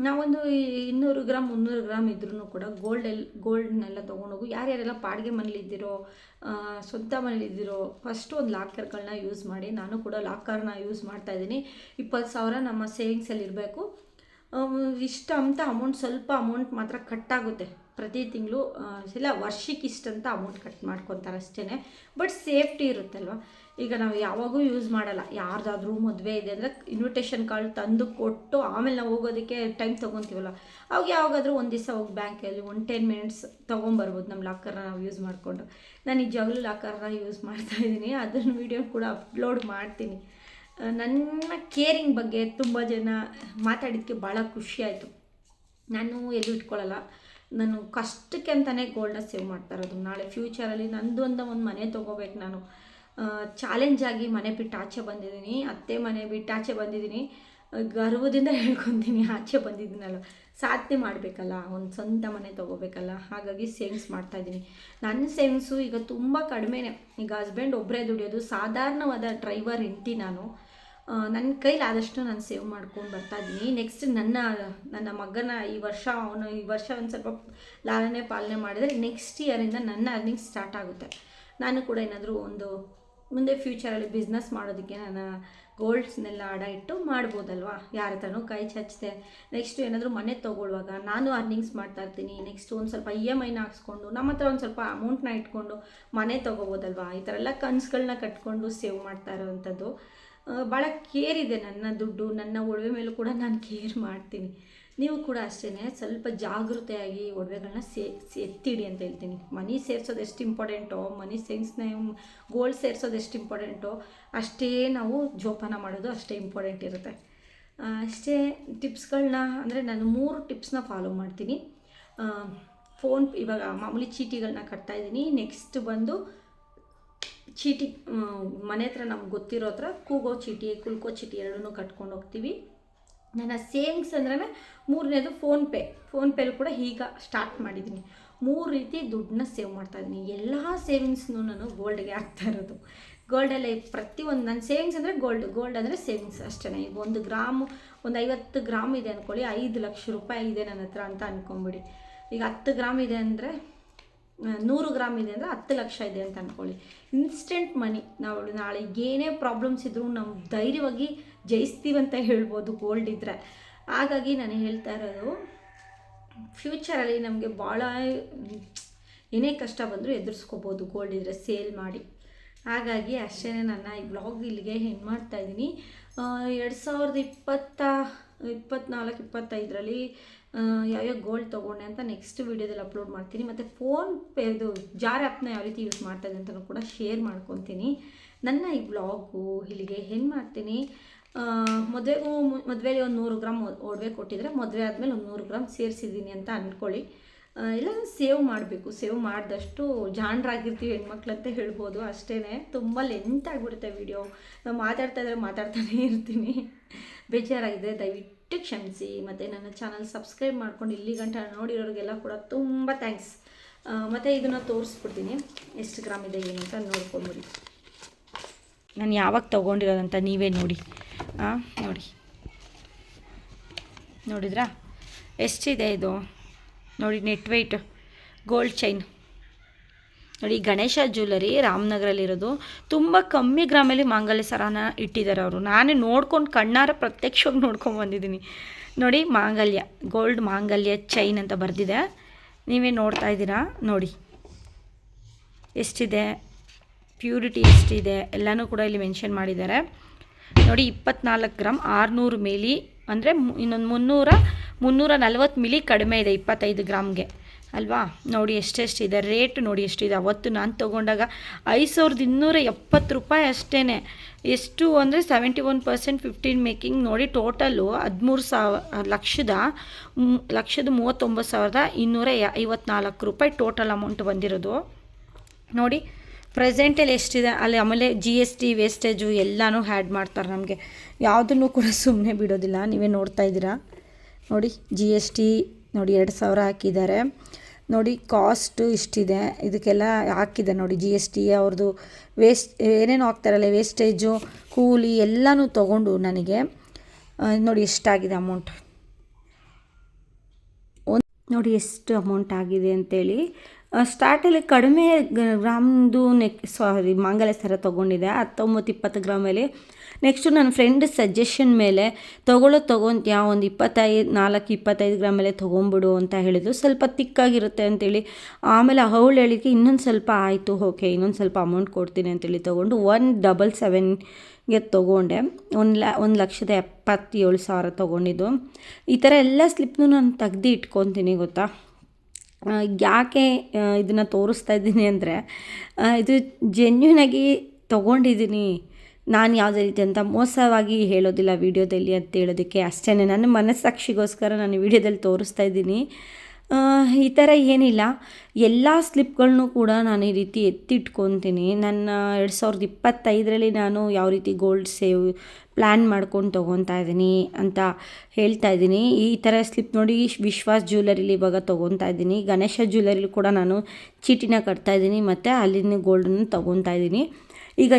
ನಾವೊಂದು 200 ಗ್ರಾಮ್ 300 ಗ್ರಾಮ್ ಇದ್ರೂ ಕೂಡ ಗೋಲ್ಡ್ನೆಲ್ಲ ತೊಗೊಂಡೋಗು. ಯಾರ್ಯಾರೆಲ್ಲ ಬಾಡಿಗೆ ಮನೇಲಿದ್ದೀರೋ, ಸ್ವಂತ ಮನೇಲಿದ್ದೀರೋ, ಫಸ್ಟು ಒಂದು ಲಾಕರ್ಗಳನ್ನ ಯೂಸ್ ಮಾಡಿ. ನಾನು ಕೂಡ ಲಾಕರ್ನ ಯೂಸ್ ಮಾಡ್ತಾಯಿದ್ದೀನಿ. 20,000 ನಮ್ಮ ಸೇವಿಂಗ್ಸಲ್ಲಿ ಇರಬೇಕು. ಇಷ್ಟ ಅಂತ ಸ್ವಲ್ಪ ಅಮೌಂಟ್ ಮಾತ್ರ ಕಟ್ಟಾಗುತ್ತೆ ಪ್ರತಿ ತಿಂಗಳು, ಇಲ್ಲ ವರ್ಷಕ್ಕೆ ಇಷ್ಟಂತ ಅಮೌಂಟ್ ಕಟ್ ಮಾಡ್ಕೊತಾರೆ ಅಷ್ಟೇ. ಬಟ್ ಸೇಫ್ಟಿ ಇರುತ್ತಲ್ವ. ಈಗ ನಾವು ಯಾವಾಗೂ ಯೂಸ್ ಮಾಡಲ್ಲ. ಯಾರ್ದಾದ್ರೂ ಮದುವೆ ಇದೆ ಅಂದರೆ ಇನ್ವಿಟೇಷನ್ ಕಾರ್ಡ್ ತಂದು ಕೊಟ್ಟು ಆಮೇಲೆ ನಾವು ಹೋಗೋದಕ್ಕೆ ಟೈಮ್ ತೊಗೊತೀವಲ್ಲ, ಅವಾಗ ಯಾವಾಗಾದರೂ ಒಂದು ದಿವಸ ಹೋಗಿ ಬ್ಯಾಂಕಲ್ಲಿ 10 ಮಿನಿಟ್ಸ್ ತೊಗೊಂಬರ್ಬೋದು ನಮ್ಮ ಲಾಕರ್ನ ನಾವು ಯೂಸ್ ಮಾಡಿಕೊಂಡು. ನಾನು ನಿಜವಾಗ್ಲೂ ಲಾಕರ್ನ ಯೂಸ್ ಮಾಡ್ತಾಯಿದ್ದೀನಿ, ಅದನ್ನು ವೀಡಿಯೋ ಕೂಡ ಅಪ್ಲೋಡ್ ಮಾಡ್ತೀನಿ. ನನ್ನ ಕೇರಿಂಗ್ ಬಗ್ಗೆ ತುಂಬ ಜನ ಮಾತಾಡಿದ್ದಕ್ಕೆ ಭಾಳ ಖುಷಿಯಾಯಿತು. ನಾನು ಎಲ್ಲೂ ಇಟ್ಕೊಳ್ಳಲ್ಲ, ನಾನು ಕಷ್ಟಕ್ಕೆ ಅಂತಲೇ ಗೋಲ್ಡ್ನ ಸೇವ್ ಮಾಡ್ತಾ ಇರೋದು. ನಾಳೆ ಫ್ಯೂಚರಲ್ಲಿ ನಂದು ಅಂತ ಒಂದು ಮನೆ ತೊಗೋಬೇಕು. ನಾನು ಚಾಲೆಂಜಾಗಿ ಮನೆ ಬಿಟ್ಟು ಆಚೆ ಬಂದಿದ್ದೀನಿ, ಅತ್ತೆ ಮನೆ ಬಿಟ್ಟು ಆಚೆ ಬಂದಿದ್ದೀನಿ, ಗರ್ವದಿಂದ ಹೇಳ್ಕೊತೀನಿ ಆಚೆ ಬಂದಿದ್ದೀನಲ್ಲ. ಸಾಧನೆ ಮಾಡಬೇಕಲ್ಲ, ಒಂದು ಸ್ವಂತ ಮನೆ ತೊಗೋಬೇಕಲ್ಲ, ಹಾಗಾಗಿ ಸೇವಿಂಗ್ಸ್ ಮಾಡ್ತಾಯಿದ್ದೀನಿ. ನನ್ನ ಸೇವಿಂಗ್ಸು ಈಗ ತುಂಬ ಕಡಿಮೆನೇ. ಈಗ ಹಸ್ಬೆಂಡ್ ಒಬ್ಬರೇ ದುಡಿಯೋದು, ಸಾಧಾರಣವಾದ ಡ್ರೈವರ್ ಹೆಂಡ್ತಿ ನಾನು. ನನ್ನ ಕೈಲಾದಷ್ಟು ನಾನು ಸೇವ್ ಮಾಡ್ಕೊಂಡು ಬರ್ತಾಯಿದ್ದೀನಿ. ನೆಕ್ಸ್ಟ್ ನನ್ನ ಮಗನ ಈ ವರ್ಷ ಒಂದು ಸ್ವಲ್ಪ ಲಾಲನೆ ಪಾಲನೆ ಮಾಡಿದರೆ ನೆಕ್ಸ್ಟ್ ಇಯರಿಂದ ನನ್ನ ಅರ್ನಿಂಗ್ ಸ್ಟಾರ್ಟ್ ಆಗುತ್ತೆ. ನಾನು ಕೂಡ ಏನಾದರೂ ಒಂದು ಮುಂದೆ ಫ್ಯೂಚರಲ್ಲಿ ಬಿಸ್ನೆಸ್ ಮಾಡೋದಕ್ಕೆ ನಾನು ಗೋಲ್ಡ್ಸ್ನೆಲ್ಲ ಅಡ ಇಟ್ಟು ಮಾಡ್ಬೋದಲ್ವ, ಯಾರ ಹತ್ರನೂ ಕೈ ಚಾಚದೆ. ನೆಕ್ಸ್ಟು ಏನಾದರೂ ಮನೆ ತೊಗೊಳ್ಳುವಾಗ ನಾನು ಅರ್ನಿಂಗ್ಸ್ ಮಾಡ್ತಾಯಿರ್ತೀನಿ. ನೆಕ್ಸ್ಟ್ ಒಂದು ಸ್ವಲ್ಪ EMIನ ಹಾಕ್ಸ್ಕೊಂಡು ನಮ್ಮ ಹತ್ರ ಒಂದು ಸ್ವಲ್ಪ ಅಮೌಂಟ್ನ ಇಟ್ಕೊಂಡು ಮನೆ ತೊಗೋಬೋದಲ್ವ. ಈ ಥರ ಎಲ್ಲ ಕನಸುಗಳನ್ನ ಕಟ್ಕೊಂಡು ಸೇವ್ ಮಾಡ್ತಾ ಇರೋವಂಥದ್ದು. ಭಾಳ ಕೇರ್ ಇದೆ ನನ್ನ ದುಡ್ಡು, ನನ್ನ ಒಡವೆ ಮೇಲೂ ಕೂಡ ನಾನು ಕೇರ್ ಮಾಡ್ತೀನಿ. ನೀವು ಕೂಡ ಅಷ್ಟೇ ಸ್ವಲ್ಪ ಜಾಗೃತೆಯಾಗಿ ಒಡವೆಗಳನ್ನ ಎತ್ತಿಡಿ ಅಂತ ಹೇಳ್ತೀನಿ. ಮನಿ ಸೇರಿಸೋದು ಎಷ್ಟು ಇಂಪಾರ್ಟೆಂಟೋ, ಮನಿ ಸೇವಿಂಗ್ಸ್ನ ಗೋಲ್ಡ್ ಸೇರಿಸೋದು ಎಷ್ಟು ಇಂಪಾರ್ಟೆಂಟೋ, ಅಷ್ಟೇ ನಾವು ಜೋಪಾನ ಮಾಡೋದು ಅಷ್ಟೇ ಇಂಪಾರ್ಟೆಂಟ್ ಇರುತ್ತೆ. ಅಷ್ಟೇ ಟಿಪ್ಸ್ಗಳನ್ನ ಅಂದರೆ ನಾನು 3 ಟಿಪ್ಸ್ನ ಫಾಲೋ ಮಾಡ್ತೀನಿ. ಇವಾಗ ಮಾಮೂಲಿ ಚೀಟಿಗಳನ್ನ ಕಟ್ತಾಯಿದ್ದೀನಿ. ನೆಕ್ಸ್ಟ್ ಬಂದು ಚೀಟಿ ಮನೆ ಹತ್ರ ನಮ್ಗೆ ಗೊತ್ತಿರೋ ಹತ್ರ ಕೂಗೋ ಚೀಟಿ, ಕುಲ್ಕೋ ಚೀಟಿ ಎರಡನ್ನೂ ಕಟ್ಕೊಂಡು ಹೋಗ್ತೀವಿ. ನನ್ನ ಸೇವಿಂಗ್ಸ್ ಅಂದ್ರೆ 3ನೇದು ಫೋನ್ಪೇಲಿ ಕೂಡ ಈಗ ಸ್ಟಾರ್ಟ್ ಮಾಡಿದ್ದೀನಿ. 3 ರೀತಿ ದುಡ್ಡನ್ನ ಸೇವ್ ಮಾಡ್ತಾಯಿದ್ದೀನಿ. ಎಲ್ಲ ಸೇವಿಂಗ್ಸ್ನೂ ನಾನು ಗೋಲ್ಡ್ಗೆ ಹಾಕ್ತಾ ಇರೋದು. ಗೋಲ್ಡಲ್ಲಿ ಪ್ರತಿಯೊಂದು ನನ್ನ ಸೇವಿಂಗ್ಸ್ ಅಂದರೆ ಗೋಲ್ಡ್ ಅಂದರೆ ಸೇವಿಂಗ್ಸ್ ಅಷ್ಟೇ. ಈಗ 1 ಗ್ರಾಮು ಒಂದು 50 ಗ್ರಾಮ್ ಇದೆ ಅಂದ್ಕೊಳ್ಳಿ, 5 ಲಕ್ಷ ರೂಪಾಯಿ ಇದೆ ನನ್ನ ಹತ್ರ ಅಂತ ಅಂದ್ಕೊಂಬಿಡಿ. ಈಗ 10 ಗ್ರಾಮ್ ಇದೆ ಅಂದರೆ 100 ಗ್ರಾಮ್ ಇದೆ ಅಂದರೆ 10 ಲಕ್ಷ ಇದೆ ಅಂತ ಅಂದ್ಕೊಳ್ಳಿ. ಇನ್ಸ್ಟೆಂಟ್ ಮನಿ. ನಾವು ನಾಳೆ ಏನೇ ಪ್ರಾಬ್ಲಮ್ಸ್ ಇದ್ದರೂ ನಾವು ಧೈರ್ಯವಾಗಿ ಜಯಿಸ್ತೀವಂತ ಹೇಳ್ಬೋದು ಗೋಲ್ಡ್ ಇದ್ದರೆ. ಹಾಗಾಗಿ ನಾನು ಹೇಳ್ತಾ ಇರೋದು, ಫ್ಯೂಚರಲ್ಲಿ ನಮಗೆ ಭಾಳ ಏನೇ ಕಷ್ಟ ಬಂದರೂ ಎದುರಿಸ್ಕೋಬೋದು ಗೋಲ್ಡ್ ಇದ್ದರೆ ಸೇಲ್ ಮಾಡಿ. ಹಾಗಾಗಿ ಅಷ್ಟೇ ನನ್ನ ಈ ಬ್ಲಾಗ್ ಇಲ್ಲಿಗೆ ಏನು ಮಾಡ್ತಾಯಿದ್ದೀನಿ. 2024-25ರಲ್ಲಿ ಯಾವ್ಯಾವ ಗೋಲ್ಡ್ ತೊಗೊಂಡೆ ಅಂತ ನೆಕ್ಸ್ಟ್ ವೀಡಿಯೋದಲ್ಲಿ ಅಪ್ಲೋಡ್ ಮಾಡ್ತೀನಿ. ಮತ್ತು ಫೋನ್ಪೇದು ಜಾರ್ ಆ್ಯಪ್ನ ಯಾವ ರೀತಿ ಯೂಸ್ ಮಾಡ್ತಾಯಿದ್ದೆ ಅಂತಲೂ ಕೂಡ ಶೇರ್ ಮಾಡ್ಕೊತೀನಿ. ನನ್ನ ಈ ಬ್ಲಾಗು ಇಲ್ಲಿಗೆ ಏನು ಮಾಡ್ತೀನಿ, ಮದುವೆಗೆ ಒಂದು 100 ಗ್ರಾಮ್ ಒಡವೆ ಕೊಟ್ಟಿದ್ರೆ ಮದುವೆ ಆದಮೇಲೆ ಒಂದು 100 ಗ್ರಾಮ್ ಸೇರಿಸಿದ್ದೀನಿ ಅಂತ ಅಂದ್ಕೊಳ್ಳಿ. ಎಲ್ಲ ಸೇವ್ ಮಾಡಬೇಕು. ಸೇವ್ ಮಾಡಿದಷ್ಟು ಜಾಣರಾಗಿರ್ತೀವಿ ಹೆಣ್ಮಕ್ಳು ಅಂತ ಹೇಳ್ಬೋದು. ಅಷ್ಟೇ, ತುಂಬ ಲೆಂತ್ ಆಗಿಬಿಡುತ್ತೆ ವಿಡಿಯೋ. ನಾವು ಮಾತಾಡ್ತಾನೇ ಇರ್ತೀನಿ. ಬೇಜಾರಾಗಿದೆ ದಯವಿಟ್ಟು ಕ್ಷಮಿಸಿ. ಮತ್ತು ನನ್ನ ಚಾನಲ್ ಸಬ್ಸ್ಕ್ರೈಬ್ ಮಾಡ್ಕೊಂಡು ಇಲ್ಲಿ ಗಂಟ ನೋಡಿರೋರಿಗೆಲ್ಲ ಕೂಡ ತುಂಬ ಥ್ಯಾಂಕ್ಸ್. ಮತ್ತು ಇದನ್ನು ತೋರಿಸ್ಬಿಡ್ತೀನಿ ಎಷ್ಟು ಗ್ರಾಮ್ ಇದೆ ಏನು ಅಂತ ನೋಡ್ಕೊಂಬಿಡಿ. ನಾನು ಯಾವಾಗ ತೊಗೊಂಡಿರೋದಂತ ನೀವೇ ನೋಡಿ. ನೋಡಿದ್ರಾ ಎಷ್ಟಿದೆ ಇದು ನೋಡಿ. ನೆಟ್ ವೆಯ್ಟ್ ಗೋಲ್ಡ್ ಚೈನ್ ನೋಡಿ. ಗಣೇಶ ಜ್ಯುವೆಲ್ಲರಿ ರಾಮನಗರಲ್ಲಿರೋದು. ತುಂಬ ಕಮ್ಮಿ ಗ್ರಾಮಲ್ಲಿ ಮಾಂಗಲ್ಯ ಸರಾನ ಇಟ್ಟಿದ್ದಾರೆ ಅವರು. ನಾನೇ ನೋಡ್ಕೊಂಡು ಕಣ್ಣಾರ ಪ್ರತ್ಯಕ್ಷವಾಗಿ ನೋಡ್ಕೊಂಡು ಬಂದಿದ್ದೀನಿ ನೋಡಿ. ಮಾಂಗಲ್ಯ ಗೋಲ್ಡ್ ಮಾಂಗಲ್ಯ ಚೈನ್ ಅಂತ ಬರೆದಿದೆ, ನೀವೇ ನೋಡ್ತಾ ಇದ್ದೀರಾ ನೋಡಿ ಎಷ್ಟಿದೆ, ಪ್ಯೂರಿಟಿ ಎಷ್ಟಿದೆ ಎಲ್ಲನೂ ಕೂಡ ಇಲ್ಲಿ ಮೆನ್ಷನ್ ಮಾಡಿದ್ದಾರೆ ನೋಡಿ. 24 ಗ್ರಾಮ್ 600 ಮಿಲಿ ಅಂದರೆ ಇನ್ನೊಂದು 340 ಮಿಲಿ ಕಡಿಮೆ ಇದೆ 25 ಗ್ರಾಮ್ಗೆ ಅಲ್ವಾ. ನೋಡಿ ಎಷ್ಟೆಷ್ಟಿದೆ, ರೇಟ್ ನೋಡಿ ಎಷ್ಟಿದೆ. ಅವತ್ತು ನಾನು ತೊಗೊಂಡಾಗ 5270 ರೂಪಾಯಿ ಅಷ್ಟೇ. ಎಷ್ಟು ಅಂದರೆ 71% 15 ಮೇಕಿಂಗ್ ನೋಡಿ. ಟೋಟಲು 13,39,254 ರೂಪಾಯಿ ಟೋಟಲ್ ಅಮೌಂಟ್ ಬಂದಿರೋದು ನೋಡಿ. ಪ್ರೆಸೆಂಟಲ್ಲಿ ಎಷ್ಟಿದೆ ಅಲ್ಲಿ. ಆಮೇಲೆ GST ವೇಸ್ಟೇಜು ಎಲ್ಲನೂ ಆ್ಯಡ್ ಮಾಡ್ತಾರೆ ನಮಗೆ. ಯಾವುದನ್ನು ಕೂಡ ಸುಮ್ಮನೆ ಬಿಡೋದಿಲ್ಲ. ನೀವೇ ನೋಡ್ತಾ ಇದ್ದೀರಾ ನೋಡಿ. GST ನೋಡಿ 2000 ಹಾಕಿದ್ದಾರೆ ನೋಡಿ. ಕಾಸ್ಟು ಇಷ್ಟಿದೆ, ಇದಕ್ಕೆಲ್ಲ ಹಾಕಿದೆ ನೋಡಿ. GST ಅವ್ರದ್ದು ಏನೇನು ಹಾಕ್ತಾರಲ್ಲ, ವೇಸ್ಟೇಜು ಕೂಲಿ ಎಲ್ಲನೂ ತೊಗೊಂಡು ನನಗೆ ನೋಡಿ ಎಷ್ಟಾಗಿದೆ ಅಮೌಂಟ್. ನೋಡಿ ಎಷ್ಟು ಅಮೌಂಟ್ ಆಗಿದೆ ಅಂತೇಳಿ. ಸ್ಟಾರ್ಟಲ್ಲಿ ಕಡಿಮೆ ಗ್ರಾಮ್ದು ಮಾಂಗಲ್ಯ ಸರ ತೊಗೊಂಡಿದ್ದೆ 19-20 ಗ್ರಾಮಲ್ಲಿ. ನೆಕ್ಸ್ಟು ನನ್ನ ಫ್ರೆಂಡ್ ಸಜೆಷನ್ ಮೇಲೆ ತೊಗೊಂತೀಯ ಒಂದು 25 ಗ್ರಾಮ್ ಮೇಲೆ ತೊಗೊಂಬಿಡು ಅಂತ ಹೇಳಿದ್ರು. ಸ್ವಲ್ಪ ತಿಕ್ಕಾಗಿರುತ್ತೆ ಅಂತೇಳಿ. ಆಮೇಲೆ ಅವಳು ಹೇಳಿದ್ಕೆ ಇನ್ನೊಂದು ಸ್ವಲ್ಪ ಆಯಿತು, ಓಕೆ ಇನ್ನೊಂದು ಸ್ವಲ್ಪ ಅಮೌಂಟ್ ಕೊಡ್ತೀನಿ ಅಂತೇಳಿ ತೊಗೊಂಡು 177ಗೆ ತೊಗೊಂಡೆ. 1,77,000 ತೊಗೊಂಡಿದ್ದು. ಈ ಥರ ಎಲ್ಲ ಸ್ಲಿಪ್ನು ನಾನು ತೆಗ್ದು ಇಟ್ಕೊತೀನಿ ಗೊತ್ತಾ. ಯಾಕೆ ಇದನ್ನು ತೋರಿಸ್ತಾ ಇದ್ದೀನಿ ಅಂದರೆ, ಇದು ಜೆನ್ಯೂನಾಗಿ ತೊಗೊಂಡಿದ್ದೀನಿ, ನಾನು ಯಾವುದೇ ರೀತಿ ಅಂತ ಮೋಸವಾಗಿ ಹೇಳೋದಿಲ್ಲ ವೀಡಿಯೋದಲ್ಲಿ ಅಂತ ಹೇಳೋದಕ್ಕೆ ಅಷ್ಟೇ. ನನ್ನ ಮನಸ್ಸಾಕ್ಷಿಗೋಸ್ಕರ ನಾನು ವೀಡಿಯೋದಲ್ಲಿ ತೋರಿಸ್ತಾ ಇದ್ದೀನಿ. ಈ ಥರ ಏನಿಲ್ಲ, ಎಲ್ಲ ಸ್ಲಿಪ್ಗಳನ್ನೂ ಕೂಡ ನಾನು ಈ ರೀತಿ ಎತ್ತಿಟ್ಕೊತೀನಿ. ನನ್ನ 2025ರಲ್ಲಿ ನಾನು ಯಾವ ರೀತಿ ಗೋಲ್ಡ್ ಸೇವ್ ಪ್ಲ್ಯಾನ್ ಮಾಡ್ಕೊಂಡು ತೊಗೊತಾ ಇದ್ದೀನಿ ಅಂತ ಹೇಳ್ತಾ ಇದ್ದೀನಿ. ಈ ಥರ ಸ್ಲಿಪ್ ನೋಡಿ ವಿಶ್ವಾಸ್ ಜ್ಯುವೆಲರಿಲಿ ಇವಾಗ ತೊಗೊತಾ ಇದ್ದೀನಿ. ಗಣೇಶ ಜ್ಯುವೆಲರಿಲಿ ಕೂಡ ನಾನು ಚೀಟಿನ ಕಟ್ತಾಯಿದ್ದೀನಿ ಮತ್ತು ಅಲ್ಲಿನ ಗೋಲ್ಡನ್ನು ತೊಗೊತಾ ಇದ್ದೀನಿ. ಈಗ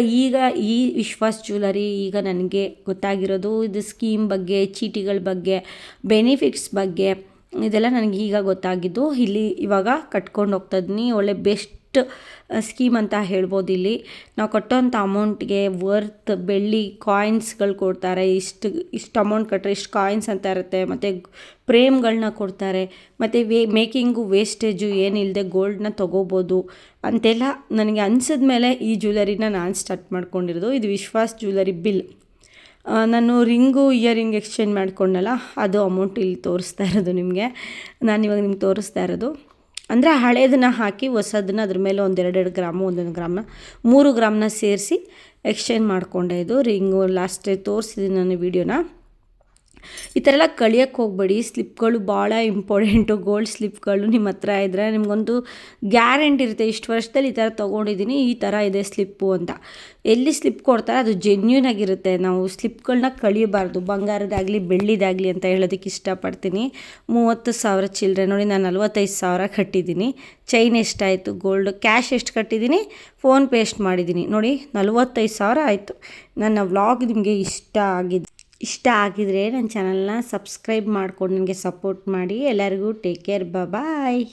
ಈ ವಿಶ್ವಾಸ್ ಜ್ಯುವೆಲರಿ ಈಗ ನನಗೆ ಗೊತ್ತಾಗಿರೋದು ಇದು ಸ್ಕೀಮ್ ಬಗ್ಗೆ, ಚೀಟಿಗಳ ಬಗ್ಗೆ, ಬೆನಿಫಿಟ್ಸ್ ಬಗ್ಗೆ ಇದೆಲ್ಲ ನನಗೆ ಈಗ ಗೊತ್ತಾಗಿದ್ದು. ಇಲ್ಲಿ ಇವಾಗ ಕಟ್ಕೊಂಡು ಹೋಗ್ತಾ ಇದ್ದೀನಿ. ಒಳ್ಳೆ ಬೆಸ್ಟ್ ಸ್ಕೀಮ್ ಅಂತ ಹೇಳ್ಬೋದು. ಇಲ್ಲಿ ನಾವು ಕಟ್ಟೋಂಥ ಅಮೌಂಟ್ಗೆ ವರ್ತ್ ಬೆಳ್ಳಿ ಕಾಯಿನ್ಸ್ಗಳು ಕೊಡ್ತಾರೆ. ಇಷ್ಟು ಅಮೌಂಟ್ ಕಟ್ಟರೆ ಇಷ್ಟು ಕಾಯಿನ್ಸ್ ಅಂತ ಇರುತ್ತೆ. ಮತ್ತು ಫ್ರೇಮ್ಗಳನ್ನ ಕೊಡ್ತಾರೆ. ಮತ್ತು ಮೇಕಿಂಗು ವೇಸ್ಟೇಜು ಏನಿಲ್ಲದೆ ಗೋಲ್ಡನ್ನ ತೊಗೋಬೋದು ಅಂತೆಲ್ಲ ನನಗೆ ಅನಿಸಿದ ಮೇಲೆ ಈ ಜ್ಯುವೆಲರಿನ ನಾನು ಸ್ಟಾರ್ಟ್ ಮಾಡ್ಕೊಂಡಿರೋದು. ಇದು ವಿಶ್ವಾಸ್ ಜ್ಯುವೆಲರಿ ಬಿಲ್. ನಾನು ಇಯರಿಂಗ್ ಎಕ್ಸ್ಚೇಂಜ್ ಮಾಡ್ಕೊಂಡಲ್ಲ, ಅದು ಅಮೌಂಟ್ ಇಲ್ಲಿ ತೋರಿಸ್ತಾ ಇರೋದು ನಿಮಗೆ. ನಾನಿವಾಗ ನಿಮ್ಗೆ ತೋರಿಸ್ತಾ ಇರೋದು ಅಂದರೆ ಹಳೇದನ್ನ ಹಾಕಿ ಹೊಸದನ್ನ ಅದ್ರ ಮೇಲೆ 1-2 ಗ್ರಾಮು 1 ಗ್ರಾಮ್ನ 3 ಗ್ರಾಮ್ನ ಸೇರಿಸಿ ಎಕ್ಸ್ಚೇಂಜ್ ಮಾಡಿಕೊಂಡೆ. ಇದು ರಿಂಗು ಲಾಸ್ಟ್ ತೋರಿಸಿದ್ದೀನಿ ನಾನು ವೀಡಿಯೋನ. ಈ ಥರ ಎಲ್ಲ ಕಳಿಯೋಕ್ಕೆ ಹೋಗಬೇಡಿ. ಸ್ಲಿಪ್ಗಳು ಭಾಳ ಇಂಪಾರ್ಟೆಂಟು. ಗೋಲ್ಡ್ ಸ್ಲಿಪ್ಗಳು ನಿಮ್ಮ ಹತ್ರ ಇದ್ದರೆ ನಿಮಗೊಂದು ಗ್ಯಾರಂಟಿ ಇರುತ್ತೆ, ಇಷ್ಟು ವರ್ಷದಲ್ಲಿ ಈ ಥರ ತೊಗೊಂಡಿದ್ದೀನಿ, ಈ ಥರ ಇದೆ ಸ್ಲಿಪ್ಪು ಅಂತ. ಎಲ್ಲಿ ಸ್ಲಿಪ್ ಕೊಡ್ತಾರೆ ಅದು ಜೆನ್ಯೂನ್ ಆಗಿರುತ್ತೆ. ನಾವು ಸ್ಲಿಪ್ಗಳನ್ನ ಕಳಿಯಬಾರ್ದು, ಬಂಗಾರದಾಗಲಿ ಬೆಳ್ಳಿದಾಗಲಿ ಅಂತ ಹೇಳೋದಕ್ಕೆ ಇಷ್ಟಪಡ್ತೀನಿ. 30,000 ಚಿಲ್ಲರೆ ನೋಡಿ, ನಾನು 45,000 ಕಟ್ಟಿದ್ದೀನಿ. ಚೈನ್ ಎಷ್ಟಾಯಿತು, ಗೋಲ್ಡ್ ಕ್ಯಾಶ್ ಎಷ್ಟು ಕಟ್ಟಿದ್ದೀನಿ, ಫೋನ್ಪೇ ಎಷ್ಟು ಮಾಡಿದ್ದೀನಿ ನೋಡಿ, 45,000 ಆಯಿತು. ನನ್ನ ವ್ಲಾಗ್ ನಿಮಗೆ ಇಷ್ಟ ಆಗಿದರೆ ನನ್ನ ಚಾನಲ್ನ ಸಬ್ಸ್ಕ್ರೈಬ್ ಮಾಡ್ಕೊಂಡು ನನಗೆ ಸಪೋರ್ಟ್ ಮಾಡಿ. ಎಲ್ಲರಿಗೂ ಟೇಕ್ ಕೇರ್, ಬಾಯ್.